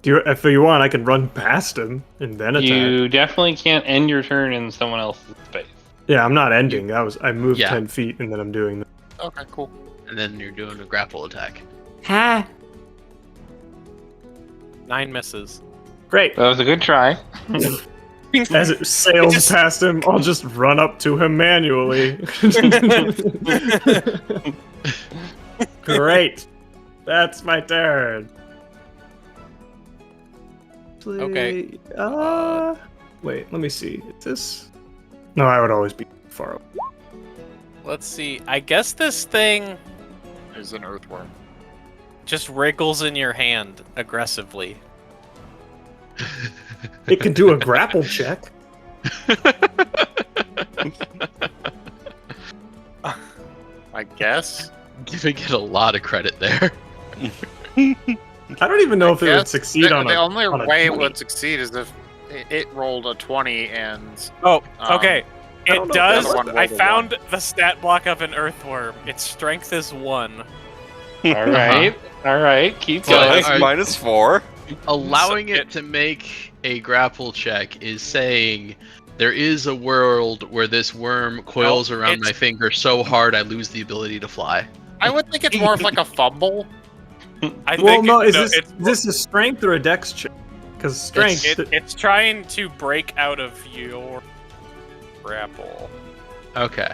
If you want, I can run past him and then attack. You definitely can't end your turn in someone else's space. Yeah, I'm not ending. I moved Yeah. 10 feet and then I'm doing that. Okay, cool. And then you're doing a grapple attack. 9 misses. Great. That was a good try. As it sails just- past him, I'll just run up to him manually. Great. That's my turn. Okay. Wait, let me see. Is this? No, I would always be far away. Let's see. I guess this thing Is an earthworm. just wriggles in your hand aggressively. It can do a grapple check. I guess. Giving it a lot of credit there. I don't even know if it would Guess succeed the, on the a. only on a way it 20. would succeed is if it rolled a 20 and Oh, Um, okay. I It don't know if does. the other one I rolled a found the stat block of an earthworm. Its strength is 1. All right, keep So going. that's -4. Allowing So it to make a grapple check is saying there is a world where this worm coils No, around it's- my finger so hard I lose the ability to fly. I would think it's more of like a fumble. I Well, think no, it's this is strength or a dex check? Because strength. it's trying to break out of your grapple. Okay.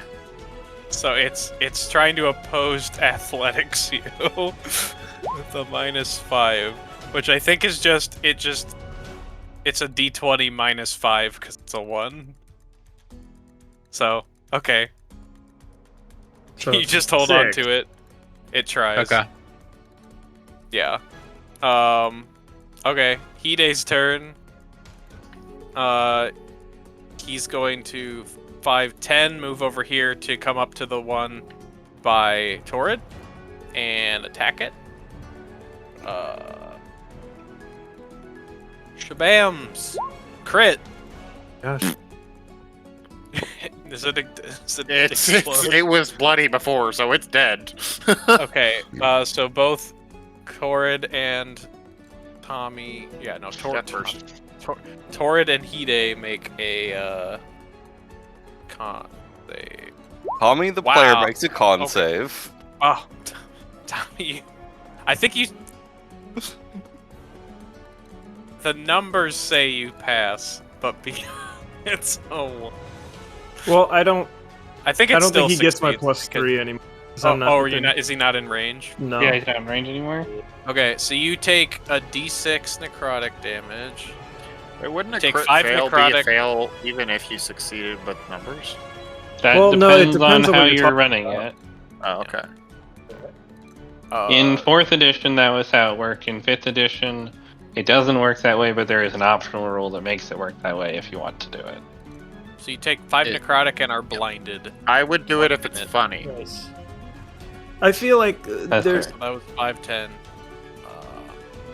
So it's trying to oppose athletics you with a -5, which I think is just it's a d20 -5 because it's a 1. So okay, So you just hold on 6. to it. It tries. Okay. Yeah. Okay. Hide's turn. He's going to 5-10 move over here to come up to the one by Torrid and attack it. Shabams! Crit! Gosh. It was bloody before, so it's dead. Okay, so both Torrid and Tommy, Death version. Torrid and Hide make a con. They Tommy the Wow. player makes a con Okay. save. Tommy, I think you. The numbers say you pass, but it's Well, I don't think it's still think he gets my succeeds, because- +3 anymore. 'cause Oh, I'm not are you within- not? Is he not in range? No. Yeah, he's not in range anymore. Okay, so you take a D6 necrotic damage. Wait, wouldn't a Take crit 5 fail be necrotic. a fail even if you succeeded with numbers? That Well, no, it depends depends on on how what you're you're talking running about. it. Oh, okay. In 4th edition, that was how it worked. In 5th edition, it doesn't work that way, but there is an optional rule that makes it work that way if you want to do it. So you take 5 It- necrotic and are blinded. I would do it if it's minute. funny. Nice. I feel like That's there. So that was 5/10.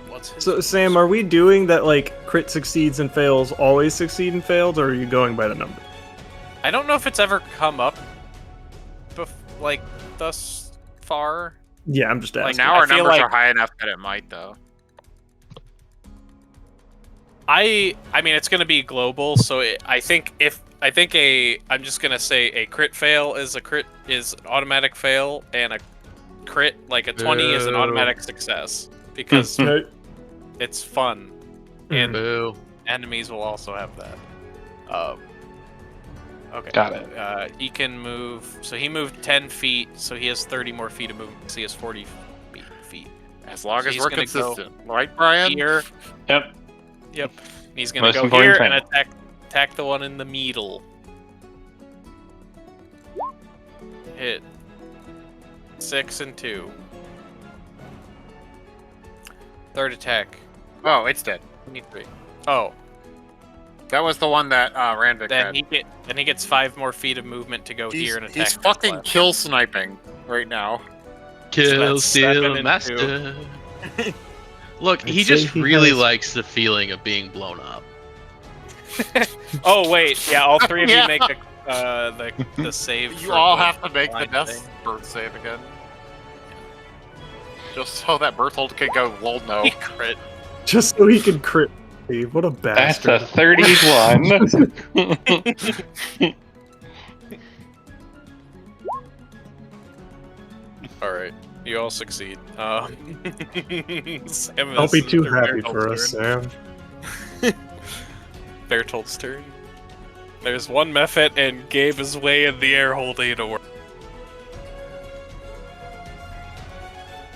What's his? So Sam, are we doing that like crit succeeds and fails always succeed and fails, or are you going by the number? I don't know if it's ever come up, like thus far. Yeah, I'm just Like, asking. Now I our feel numbers like- are high enough that it might, though. I mean, it's gonna be global, so I'm just gonna say a crit fail is an automatic fail, and a crit like a 20 is an Boo. automatic success because Okay. it's fun, and Boo. enemies will also have that. Okay. Got it. He can move. So he moved 10 feet, so he has 30 more feet of movement. So he has 40 feet. As long So as he's we're gonna go consistent. Right, Brian? Here. Yep. Yep. He's gonna Most go important here and thing. attack the one in the middle. Hit. 6 and 2. Third attack. Oh, it's dead. 23. Oh, That was the one that Randvik then had. he gets 5 more feet of movement to go here and attack. He's this fucking left. kill sniping right now. Kill, that's 7 steal, and master. Look, I'd he say just he really has- likes the feeling of being blown up. Oh wait, yeah, all 3 of Yeah. you make the save. You for all the have to make the blind death thing. birth save again. Just so that Berthold could go, well, no. He crit. Just so he can crit. Steve. What a That's bastard. a 31. All right, you all succeed. Sam Don't be is- too or happy Berthold's for us, turn. Sam. Berthold's turn. There's one Mephit, and Gabe is way in the air holding it a worm.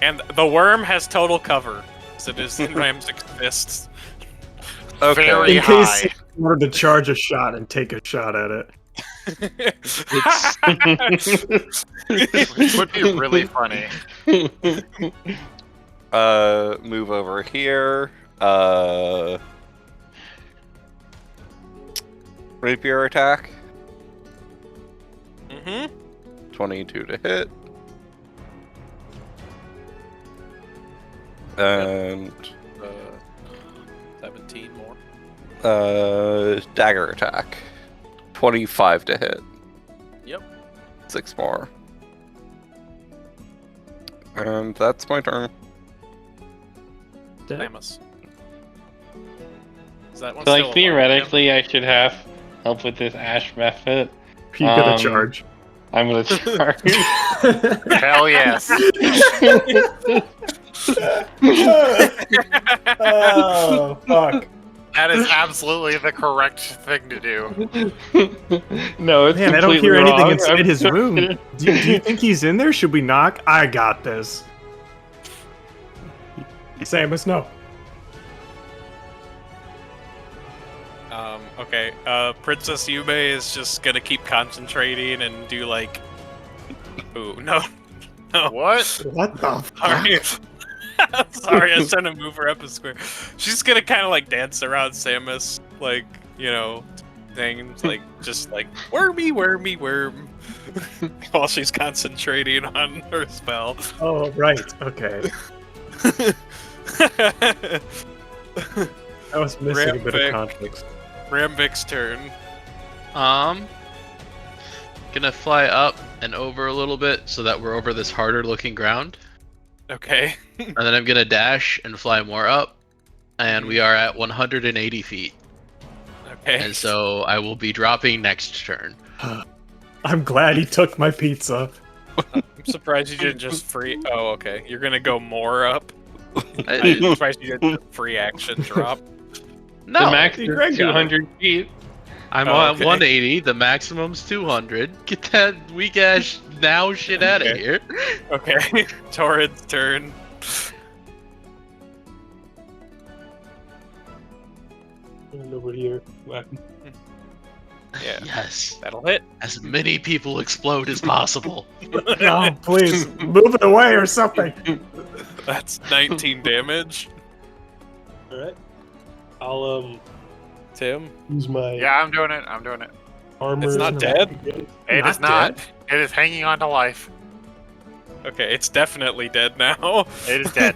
And the worm has total cover, so it is in Rams's fists. Okay. Very In case high. he wanted to charge a shot and take a shot at it. Which would be really funny. Move over here. Rapier attack. Mm-hmm. 22 to hit. And 17 more. dagger attack. 25 to hit. Yep. 6 more. And that's my turn. Samus. Is that one So, still like, alive? theoretically, I should have help with this Ash method. You gotta Um, charge. I'm gonna charge. Hell yes. Oh, fuck. That is absolutely the correct thing to do. No, it's Man, I don't completely hear anything wrong. inside I'm his just room. kidding. Do you think he's in there? Should we knock? I got this. Samus, no. Okay, Princess Yume is just gonna keep concentrating and do like... Ooh, no. What? What the Sorry. Sorry, I was trying to move her up a square. She's gonna kind of like dance around Samus, like, you know, things like, just like, wormy, wormy, worm. While she's concentrating on her spell. Oh, right. Okay. I was missing a bit Rampic. of context. Ramvik's turn. Gonna fly up and over a little bit so that we're over this harder looking ground. Okay. And then I'm gonna dash and fly more up. And we are at 180 feet. Okay. And so I will be dropping next turn. I'm glad he took my pizza. I'm surprised you didn't just free. Oh, okay. You're gonna go more up. I- I'm surprised you didn't free action drop. no, The max Greg got is it. 200 feet. I'm Oh, on okay. 180. The maximum's 200. Get that weak ass now shit out of Okay. here. Okay. Torrid's turn. Over here. Wow. Yeah. Yes. That'll hit. As many people explode as possible. No, please, move it away or something. That's 19 damage. Alright. I'll Tim. use my Yeah, I'm doing it. armor. It's not and dead? again. It is Not not. It is hanging on to life. Okay, it's definitely dead now. It is dead.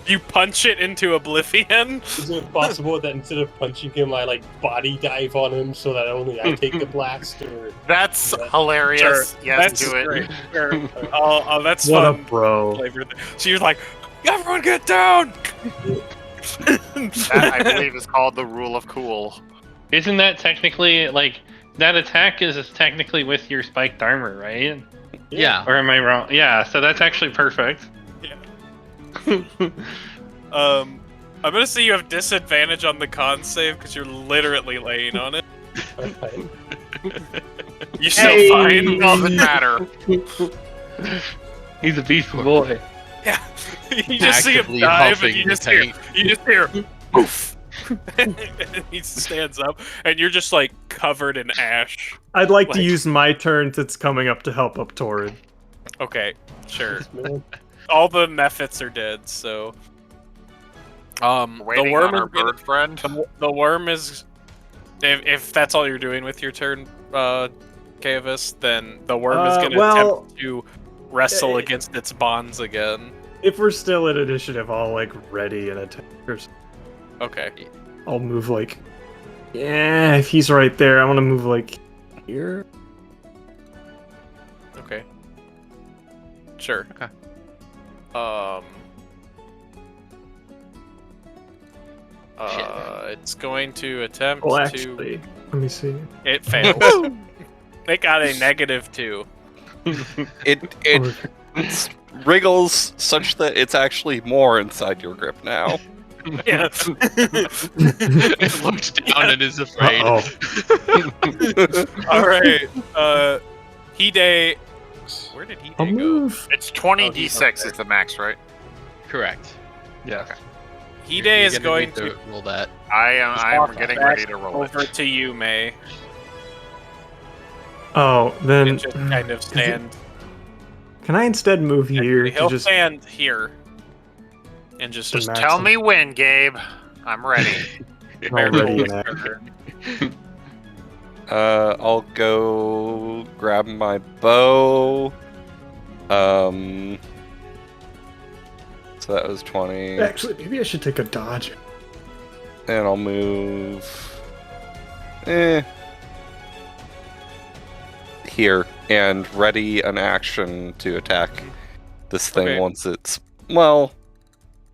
You punch it into oblivion. Is it possible that instead of punching him, I like body dive on him so that only I take the blast? Or That's Yeah. hilarious. Sure, Yes, that's do it. great. Sure. Oh, that's What a fun. bro. Flavor. So you're like, everyone get down. That I believe is called the rule of cool. Isn't that technically like that attack is technically with your spiked armor, right? Yeah. Or am I wrong? Yeah, so that's actually perfect. I'm gonna say you have disadvantage on the con save because you're literally laying on it. alright. You still fine? Doesn't matter. He's a beast boy. Yeah. You just see him Actively dive, and huffing you the just hear, tank. poof. And he stands up, and you're just like covered in ash. I'd like to Like- use my turn that's coming up to help up Torrid. Okay, sure. Man. All the Mephits are dead, so. The Waiting worm on our is gonna- bird friend. the worm is. If that's all you're doing with your turn, Kavis, then the worm is gonna attempt to wrestle eh, against its bonds again. If we're still at initiative, I'll like ready an attack. Okay. I'll move like. Yeah, if he's right there, I want to move like here. Okay. Sure. Okay. It's going to attempt Well, to. actually, let me see. It fails. It got a -2. It wriggles such that it's actually more inside your grip now. Yeah. It looks down and is afraid. Uh-oh. All right. Hide. Where did I'll Hide go? move. It's 20 Oh, he's d6 up is the max, right? Correct. Yeah. Hide You're is gonna going need to roll that. I am getting back ready to roll it. over to you, May. Oh, then And just kind of stand. can I instead move here He'll to just stand here. And just Just Just tell me when, Gabe. I'm ready. already Meryl's in action? turn. I'll go grab my bow. So that was 20. Actually, maybe I should take a dodge. And I'll move. Here. And ready an action to attack this thing Okay.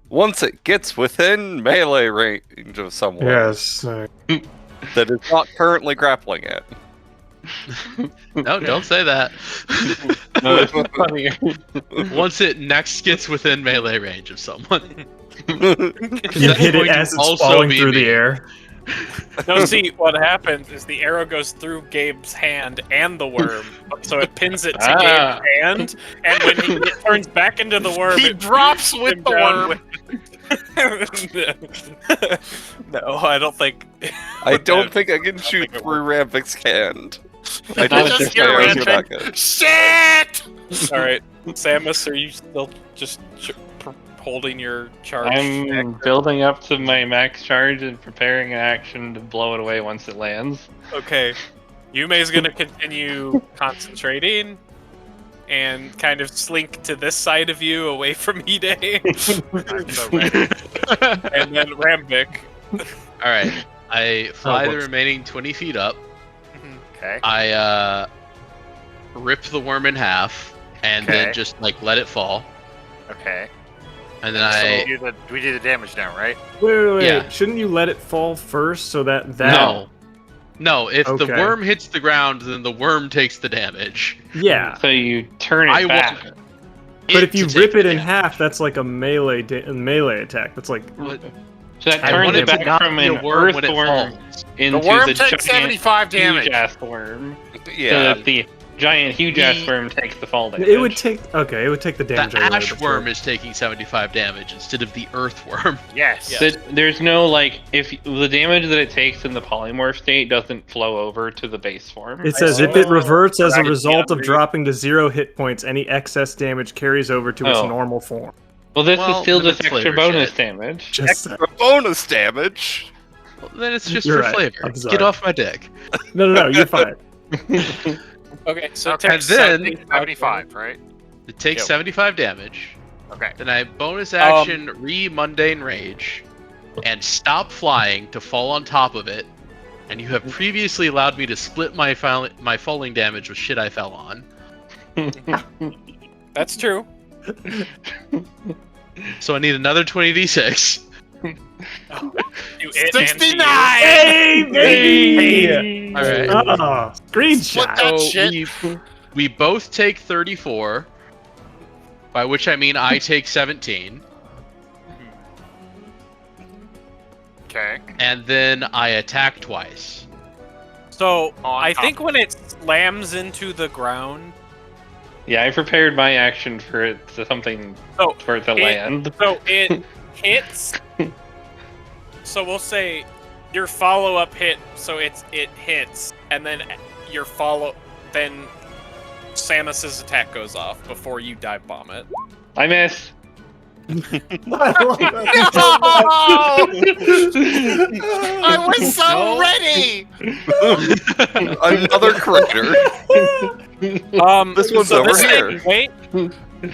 once it gets within melee range of someone Yes. that is not currently grappling it. No, don't say that. No, it's funnier. Once it next gets within melee range of someone. You That's hit going it to as it's also falling be through me. the air. No, see, what happens is the arrow goes through Gabe's hand and the worm, so it pins it to Ah. Gabe's hand, and when he turns back into the worm, He it drops him with the down worm. No, I don't think. I don't think I can shoot think it through Ramvik's hand. I I don't just think hear my arrows are that Ramvik. good. Shit! All right, Samus, are you still just holding your charge? I'm building up to my max charge and preparing an action to blow it away once it lands. Okay, Yume's gonna continue concentrating and kind of slink to this side of you, away from Hide, I'm so ready. and then Ramvik. Alright. I fly the whoops. remaining 20 feet up. Okay. I rip the worm in half, and then Okay. just like let it fall. Okay. And then We do the damage now, right? Wait. Yeah. Shouldn't you let it fall first so that No. If the Okay. worm hits the ground, then the worm takes the damage. Yeah. So you turn it I back. want But if you to rip take it the in damage. half, that's like a melee attack. That's like What? So that I turns want it it to back not from be a an worm when it earthworm falls. into The worm the takes giant 75 damage. huge ass worm. So Yeah. that the giant huge ass The- worm takes the fall damage. it would take the damage. The either way, ash but worm sure. is taking 75 damage instead of the earthworm. Yes. Yeah. There's no like if the damage that it takes in the polymorph state doesn't flow over to the base form. It says if it reverts as a Right, result of yeah. dropping to 0 hit points, any excess damage carries over to its Oh. normal form. Well, this Well, is still then just it's extra flavor bonus shit. damage. Just Extra bonus damage. Well, then it's just You're for right. flavor. I'm sorry. Get off my dick. No, you're fine. Okay, so it Okay, takes and then- 75, right? It takes Yep. 75 damage. Okay. Then I bonus action re-mundane rage and stop flying to fall on top of it. And you have previously allowed me to split my falling damage with shit I fell on. That's true. So I need another 20d6. You it and 69! Hey, baby! All right. Oh, screenshot. That So shit. we both take 34, by which I mean I take 17, Okay. and then I attack twice. So On I top. think when it slams into the ground, Yeah, I prepared my action for it to something so for it to it- land. so it hits. So we'll say your follow-up hit. So it hits, and then your then Samus's attack goes off before you dive bomb it. I miss. I was so ready! Another crater. This one's so over this here. Thing, wait,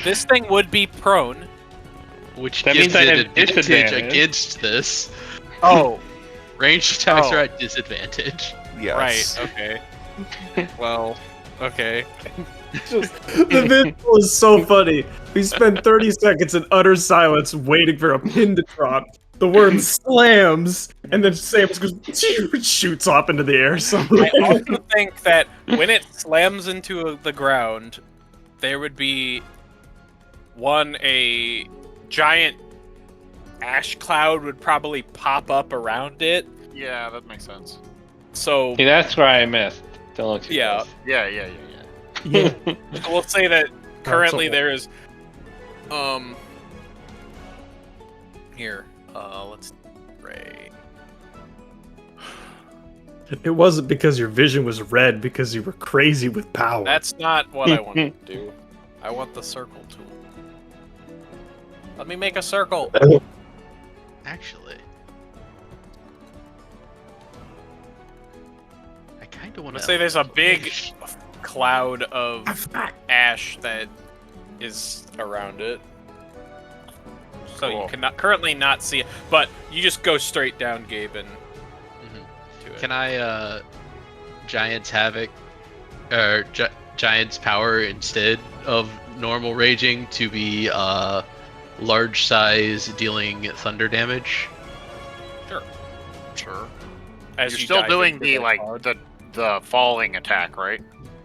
this thing would be prone. Which That gives means I it have advantage disadvantage. against this. Oh, Ranged attacks Oh. are at disadvantage. Yes. right. Okay. Well, okay. The visual is so funny. We spend 30 seconds in utter silence waiting for a pin to drop. The worm slams, and then Samus goes shoots off into the air. So I also think that when it slams into the ground, there would be a giant ash cloud would probably pop up around it. Yeah, that makes sense. So See, that's where I missed. Don't look too Yeah. close. Yeah. yeah. we'll say that currently so- there is here. Let's Ray. It wasn't because your vision was red, because you were crazy with power. That's not what I want to do. I want the circle tool. Let me make a circle. Actually, I kind of want to Let's say there's a big cloud of ash that is around it. So you Cool. cannot currently not see it, but you just go straight down, Gabe, and to it. Can I Giant's Havoc or Giant's Power instead of normal raging to be large size dealing thunder damage? Sure. As You're you still dive doing into the that like cloud. the falling attack, right?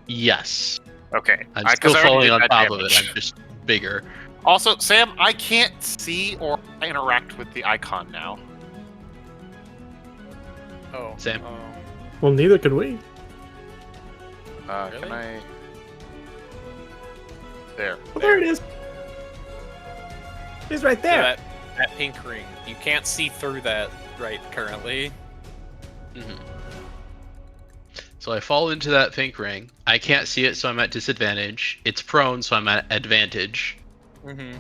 Yes. Okay. I'm 'Cause still I already falling did on that top of damage. it. I'm just bigger. Also, Sam, I can't see or interact with the icon now. Oh, Sam. Well, neither could we. Really? Can I? There. Well, there it is. He's right So there. that pink ring. You can't see through that right currently. Mhm. So I fall into that pink ring. I can't see it, so I'm at disadvantage. It's prone, so I'm at advantage. Mm-hmm.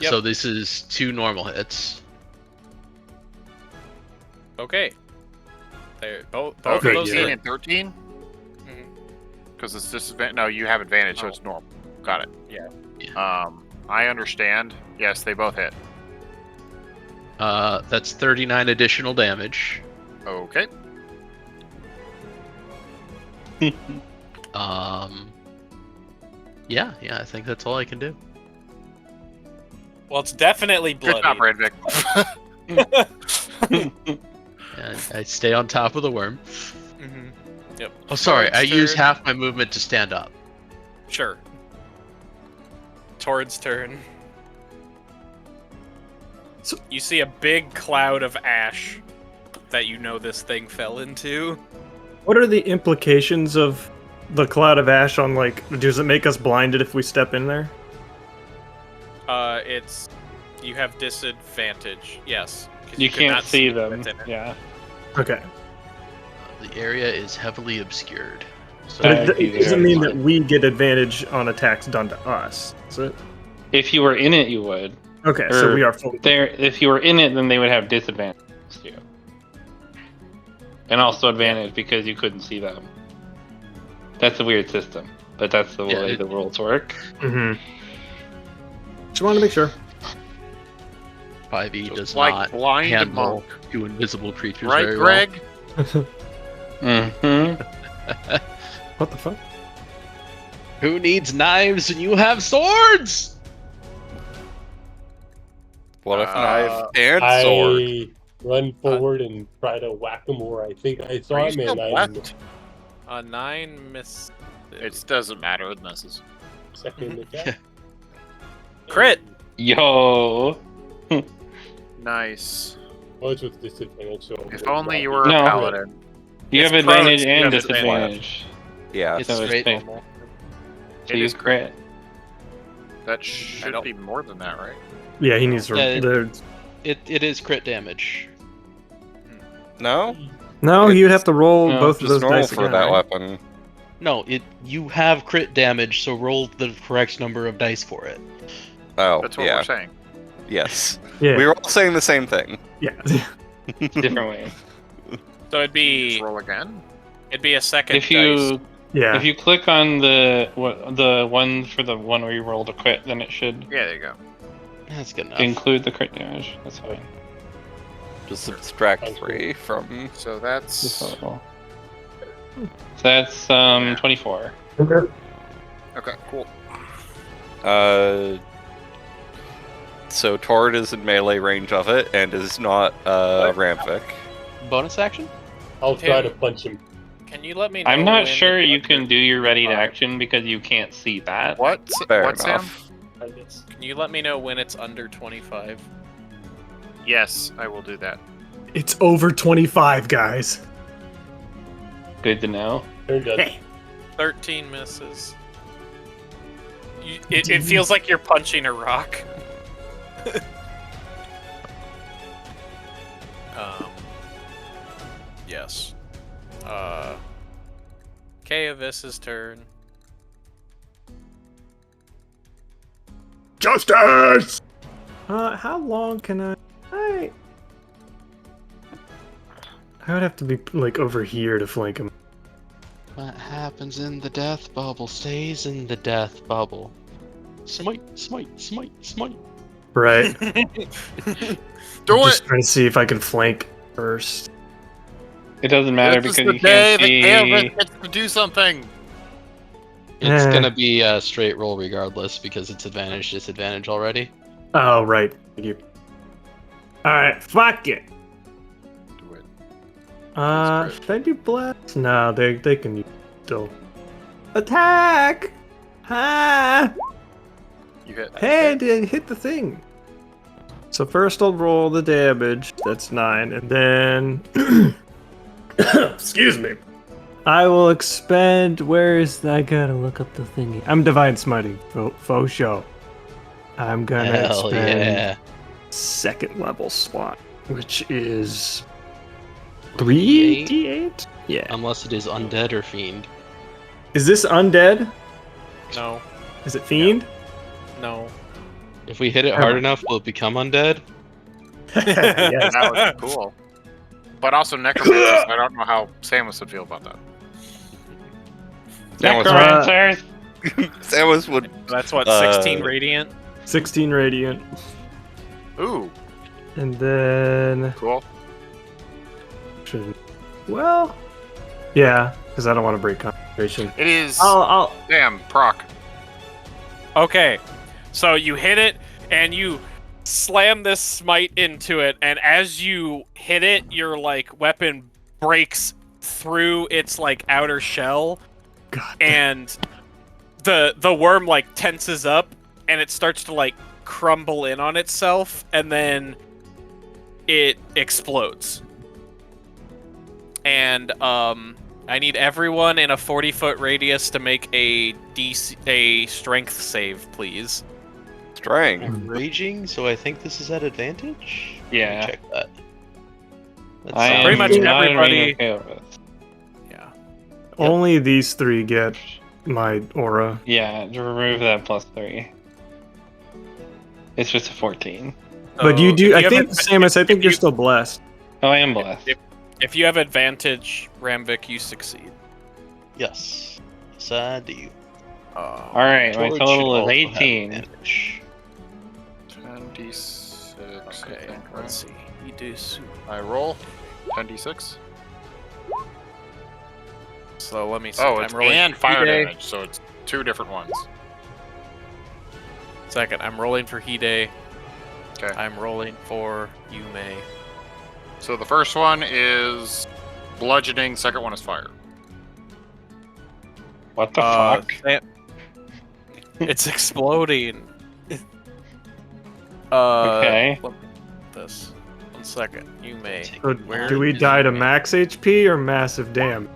Yep. So this is 2 normal hits. Okay. There, both Okay, of those 13 are. and 13? Mhm. Because it's disadvantage. No, you have advantage, so Oh. it's normal. Got it. Yeah. I understand. Yes, they both hit. That's 39 additional damage. Okay. Yeah, I think that's all I can do. Well, it's definitely Good bloody. job, Radvik. And I stay on top of the worm. Mm-hmm. Yep. Oh, sorry, Torrid's I use turn. half my movement to stand up. Sure. Torrid's turn. So- You see a big cloud of ash that you know this thing fell into. What are the implications of the cloud of ash on, like, does it make us blinded if we step in there? It's you have disadvantage. Yes, 'cause You could can't not see them. within it. Yeah. Okay. The area is heavily obscured. So But That'd be it doesn't very mean that we get advantage on attacks done to us, is it? If you were in it, you would. Okay, so Or we are fully... There, if you were in it, then they would have disadvantage against you, and also advantage because you couldn't see them. That's a weird system, but that's the way the rules work. Mm-hmm. Just wanted to make sure. 5e So does it's like not blind handle monk. two invisible creatures Right, very Greg? Mm-hmm. What the fuck? well. Who needs knives when you have swords? What if knife and sword? I run forward and try to whack him where I think I saw Are you him, still and I'm left? 9 miss. It doesn't matter. It misses. second attack. Crit! Yo. Nice. Oh, it's with disadvantage, so If only you were a No. paladin. You It's have advantage prone, so you and have disadvantage. Yeah. It's So it's straight. big. Normal. So It you is crit. That should don't- be more than that, right? Yeah, he needs to... Yeah, the- It is crit damage. No? No, he would have to roll No, both of Just those normal dice for again, that right? weapon. No, you have crit damage, so roll the correct number of dice for it. Oh, That's what yeah. we're saying. Yes. Yeah. We were all saying the same thing. Yeah. Different way. So it'd be Just roll again. a second If you dice. yeah. if you click on the one for the one where you rolled a crit, then it should Yeah, there you go. That's good enough. include the crit damage. That's fine. Just subtract Sounds 3 from... So Just that's a little. So that's 24. okay. Cool. So Tord is in melee range of it and is not Ramvik. Bonus action? I'll try Tim. to punch him. Can you let me know? I'm not when sure it's you under can do your ready to 25? action because you can't see that. What? Fair What, Sam? enough. Can you let me know when it's under 25? Yes, I will do that. It's over 25, guys. Good to know. Turn done. 13 misses. It feels like you're punching a rock. Yes. Kaevis's turn. Justice! How long can I would have to be, like, over here to flank him. What happens in the death bubble stays in the death bubble. Smite, smite, smite, smite. Right. Do Just it. trying to see if I can flank first. It doesn't matter This is because the you day can't that see. Kaevis gets to do something. It's Eh. gonna be a straight roll regardless because it's advantage, disadvantage already. Oh, right. Thank you. Alright, fuck it. Do it. Should I do blast? No, they can use still. Attack! Ah! You hit. Hey, did hit the thing. So first I'll roll the damage. That's 9, and then excuse me. I will expend. Where is? I gotta look up the thingy. I'm divine smiting. Faux show. I'm gonna Hell expend yeah. second level slot, which is 3d8. Yeah. Unless it is undead or fiend. Is this undead? No. Is it fiend? No. If we hit it hard enough, will it become undead? Yes. That would be cool. But also necromancers. I don't know how Samus would feel about that. Necromancers! Samus would... That's what, Uh, 16 radiant? 16 radiant, Ooh, and then cool. concentration. Well, yeah, because I don't want to break concentration. It is. I'll Damn, proc. Okay, so you hit it and you slam this smite into it, and as you hit it, your like weapon breaks through its like outer shell, God. and the worm like tenses up, and it starts to like crumble in on itself, and then it explodes. And I need everyone in a 40-foot radius to make a strength save, please. Strength. I'm raging, so I think this is at advantage. Let me Yeah. check that. That's I am Pretty much not in everybody- range of chaos. Yeah. Only these three get my aura. Yeah, to remove that +3. It's just a 14. But So you if do. I have think, adv- Samus. I think if you're you- still blessed. Oh, I am blessed. If you have advantage, Ramvik, you succeed. Yes. Yes, I do. Alright, my Torch total should is also have 18. advantage. 10d6. I Okay, think, right? let's see. You do I roll 10d6. So let me see. Oh, it's I'm rolling and for fire Hide. damage, so it's two different ones. Second, I'm rolling for Hide. Okay. I'm rolling for Yume. So the first one is bludgeoning. Second one is fire. What the fuck? It's exploding. Okay. Let me do this. 1 second. Yume. So Where do we is die to Yume? max HP or massive damage?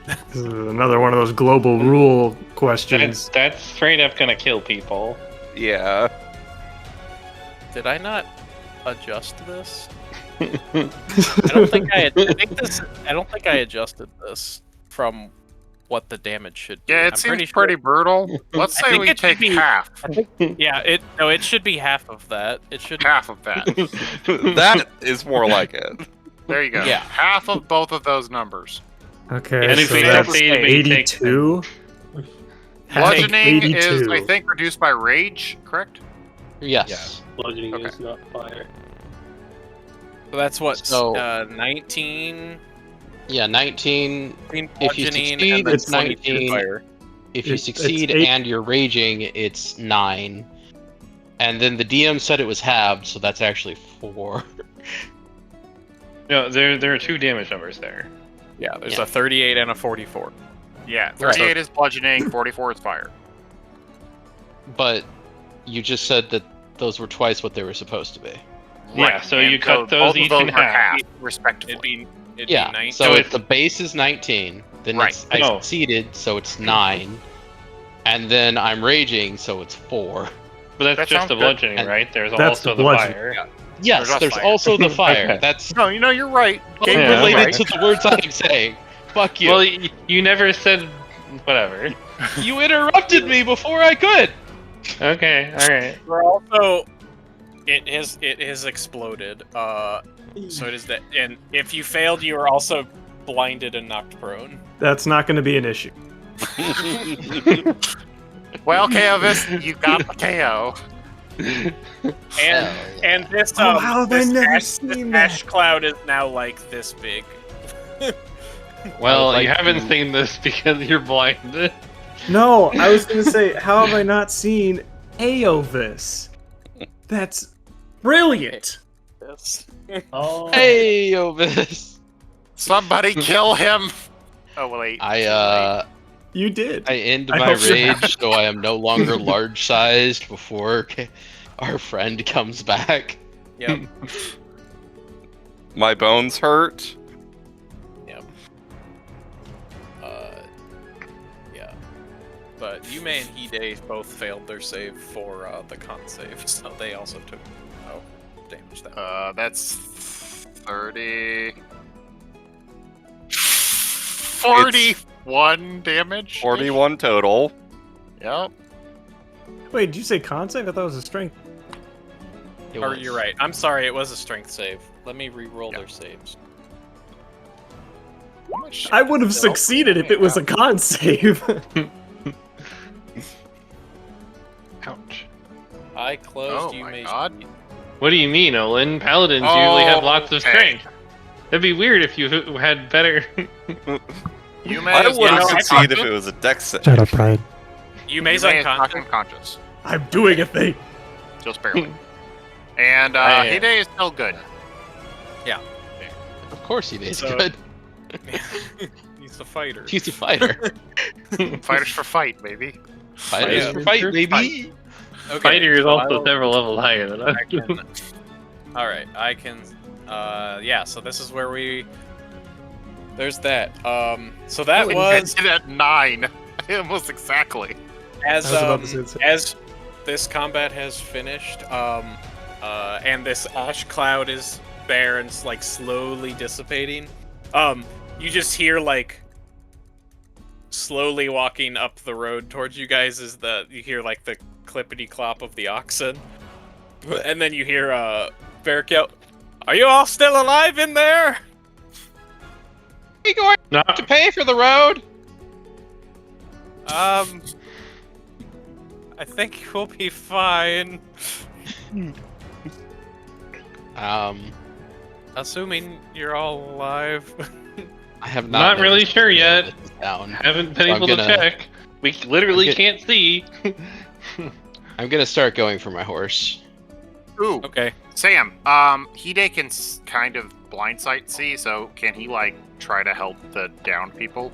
This is another one of those global rule questions. That's straight up gonna kill people. Yeah. Did I not adjust this? I don't think I adjusted this from what the damage should be. Yeah, it I'm seems pretty pretty brutal. Let's I say think we it should take be- half. Yeah, it should be half of that. It should Half of that. That is more like it. There you go. Yeah. Half of both of those numbers. Okay, And so if we that's succeed, we take 82. Bludgeoning is, 82. I think, reduced by rage, correct? Yes. Bludgeoning Okay. is not fire. So that's what So- 19 Yeah, 19. between If you bludgeoning succeed, and then it's 22 19. fire. If you It's succeed 8. and you're raging, it's 9. And then the DM said it was halved, so that's actually 4. No, there are two damage numbers there. Yeah, there's Yeah. a 38 and a 44. Yeah, 38 is bludgeoning, 44 is fire. But you just said that those were twice what they were supposed to be. Yeah, so and you cut those both of each those in are half. respectively. It'd be Yeah. 19. So So if it's- the base is 19, then Right. it's, I No. succeeded, so it's 9. And then I'm raging, so it's 4. But that's That just sounds the good. bludgeoning, And right? There's that's also the the bludgeoning. fire. Yes, There's there's fire. also the fire. Okay. That's No, you're right. Gabe Yeah, was related right. to the words I'm saying. Fuck you. Well, you never said whatever. You interrupted me before I could. Okay, all right. We're also it has exploded. So it is that, and if you failed, you are also blinded and knocked prone. That's not going to be an issue. Well, Kaovis, you got the KO. And this Oh, how have I this never ash, seen this ash cloud is now like this big. Well, I would you like haven't to- seen this because you're blinded. No, I was going to say, how have I not seen Aovis? That's brilliant. Yes. Oh, Hey, Ovis. Somebody kill him. Oh, wait. You did. I end I my hope you're rage so I am no longer large sized before our friend comes back. Yep. My bones hurt. Yep. Yeah. But Yume and Hide both failed their save for the con save, so they also took damage that. That's 30. 41 damage. 41 total. Yep. Wait, did you say con save? I thought it was a strength. It Or was. you're right. I'm sorry, it was a strength save. Let me re-roll Yep. their saves. How much- I would have succeeded if it was a con save. Ouch. I closed Oh my Yume's God. sheet. What do you mean, Olin? Paladins usually have lots of Okay. strength. That'd be weird if you had better. You may I is would have not succeeded if unconscious. it was a dex save. Shut up, Brian. Yume's Yume is not unconscious. unconscious. I'm doing a thing. Just barely. And Hide is still good. Of course he is So- good. He's a fighter. He's a fighter. Fighters for fight, baby. Fighters Yeah. for fight, baby. Okay, Fighter is so also I'll- several levels higher than us. I can. All right, I can. Yeah, so this is where we. There's that. So that We was ended at 9. Almost exactly. as I was about to say the same. as this combat has finished. And this ash cloud is there and it's like slowly dissipating. You just hear like slowly walking up the road towards you guys is you hear like the clippity clop of the oxen, and then you hear Varric yell, "Are you all still alive in there?" We going Not to pay for the road? I think we'll be fine. Assuming you're all alive. I have Not not. really noticed sure that yet. this is Down. haven't been So I'm able to gonna- check. We literally I'm can't see. I'm gonna start going for my horse. Ooh, Okay. Sam. Hide can kind of blind sight see, so can he like try to help the downed people?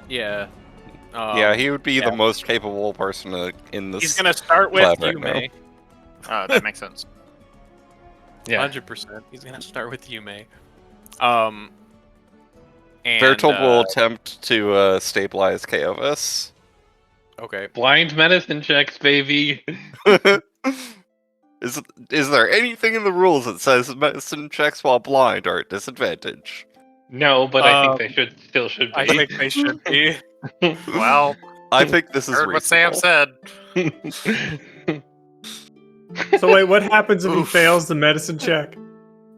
Yeah. Yeah, he would be yeah. the most capable person in this. He's gonna start with Clever, Yume. That makes sense. Yeah. 100%. He's gonna start with Yume. And Bertold will attempt to stabilize Kaovis. Okay. Blind medicine checks, baby. Is there anything in the rules that says medicine checks while blind are at disadvantage? No, but I think they still should be. I think they should be. Well, I think this is heard what Sam reasonable. said. So wait, what happens if he fails the medicine check?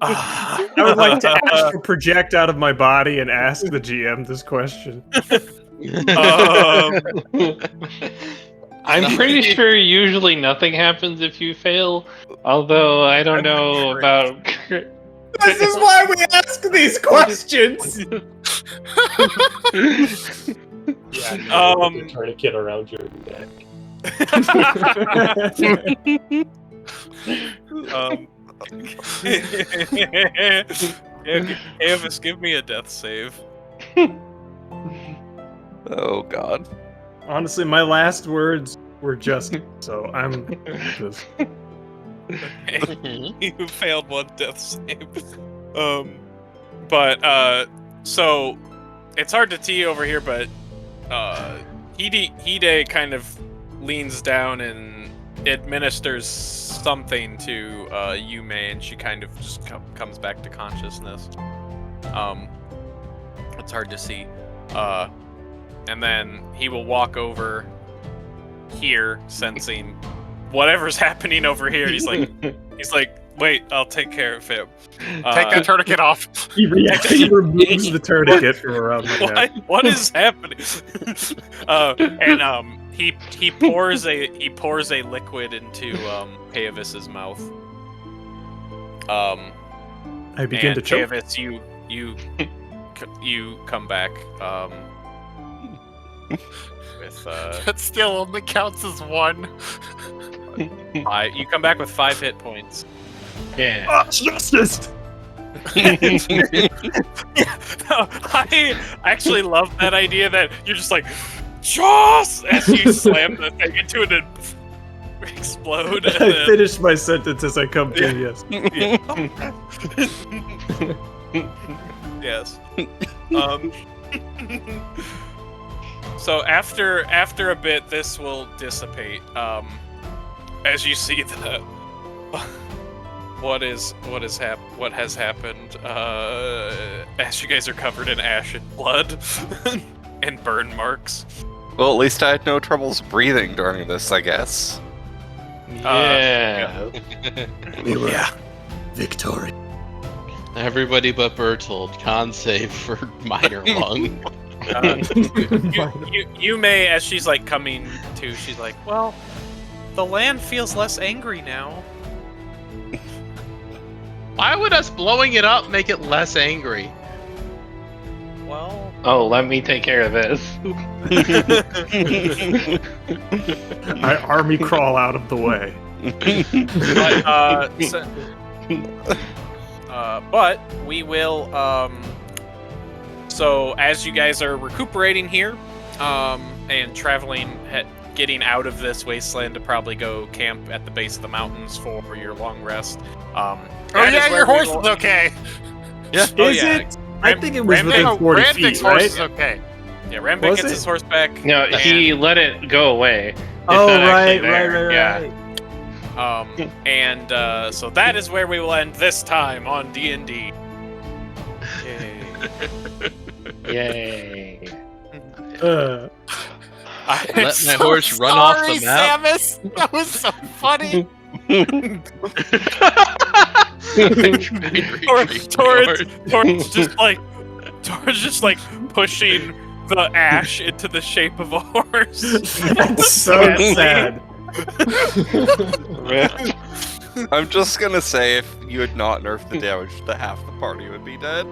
I would like to astral project out of my body and ask the GM this question. I'm pretty sure usually nothing happens if you fail. Although I don't know about. This is why we ask these questions. Yeah, put the tourniquet around your neck. Avis, give me a death save. Oh god. Honestly, my last words were just so I'm just You failed one death save. So it's hard to tee over here, but Hide kind of leans down and administers something to Yume, and she kind of just comes back to consciousness. It's hard to see. And then he will walk over here, sensing whatever's happening over here. He's like, wait, I'll take care of him. Take that tourniquet off. he removes the tourniquet from around my neck. What is happening? He pours a liquid into Kaovis's mouth. I begin to choke. Kaovis, you come back with That still only counts as 1. you come back with 5 hit points. Yeah. Justice! I actually love that idea that you're just like, Joss! As you slam the thing into it and explode. And I then- finished my sentence as I come to, yes. Yes. So after a bit, this will dissipate. As you see the what has happened. As you guys are covered in ash and blood and burn marks. Well, at least I had no troubles breathing during this, I guess. Yeah. Yeah. Victory. Everybody but Bertold, con save for minor lung. You may, as she's like coming to, she's like, well, the land feels less angry now. Why would us blowing it up make it less angry? Well, Oh, let me take care of this. I army crawl out of the way. but we will. So as you guys are recuperating here, and traveling, getting out of this wasteland to probably go camp at the base of the mountains for your long rest. Oh yeah, your horse is okay. Yeah. Oh, Is yeah. it? I think it was Ramdick- within 40 Randvik's feet, horse right? is okay. Yeah, Rambic Was gets it? his horse back. No, he let it go away. It's Oh, not right, actually there. right. Yeah. And so that is where we will end this time on D&D. Yay. Let my horse run off the map. Samus! That was so funny. Tor's just like pushing the Ash into the shape of a horse. That's so sad. I'm just gonna say, if you had not nerfed the damage, the half the party would be dead.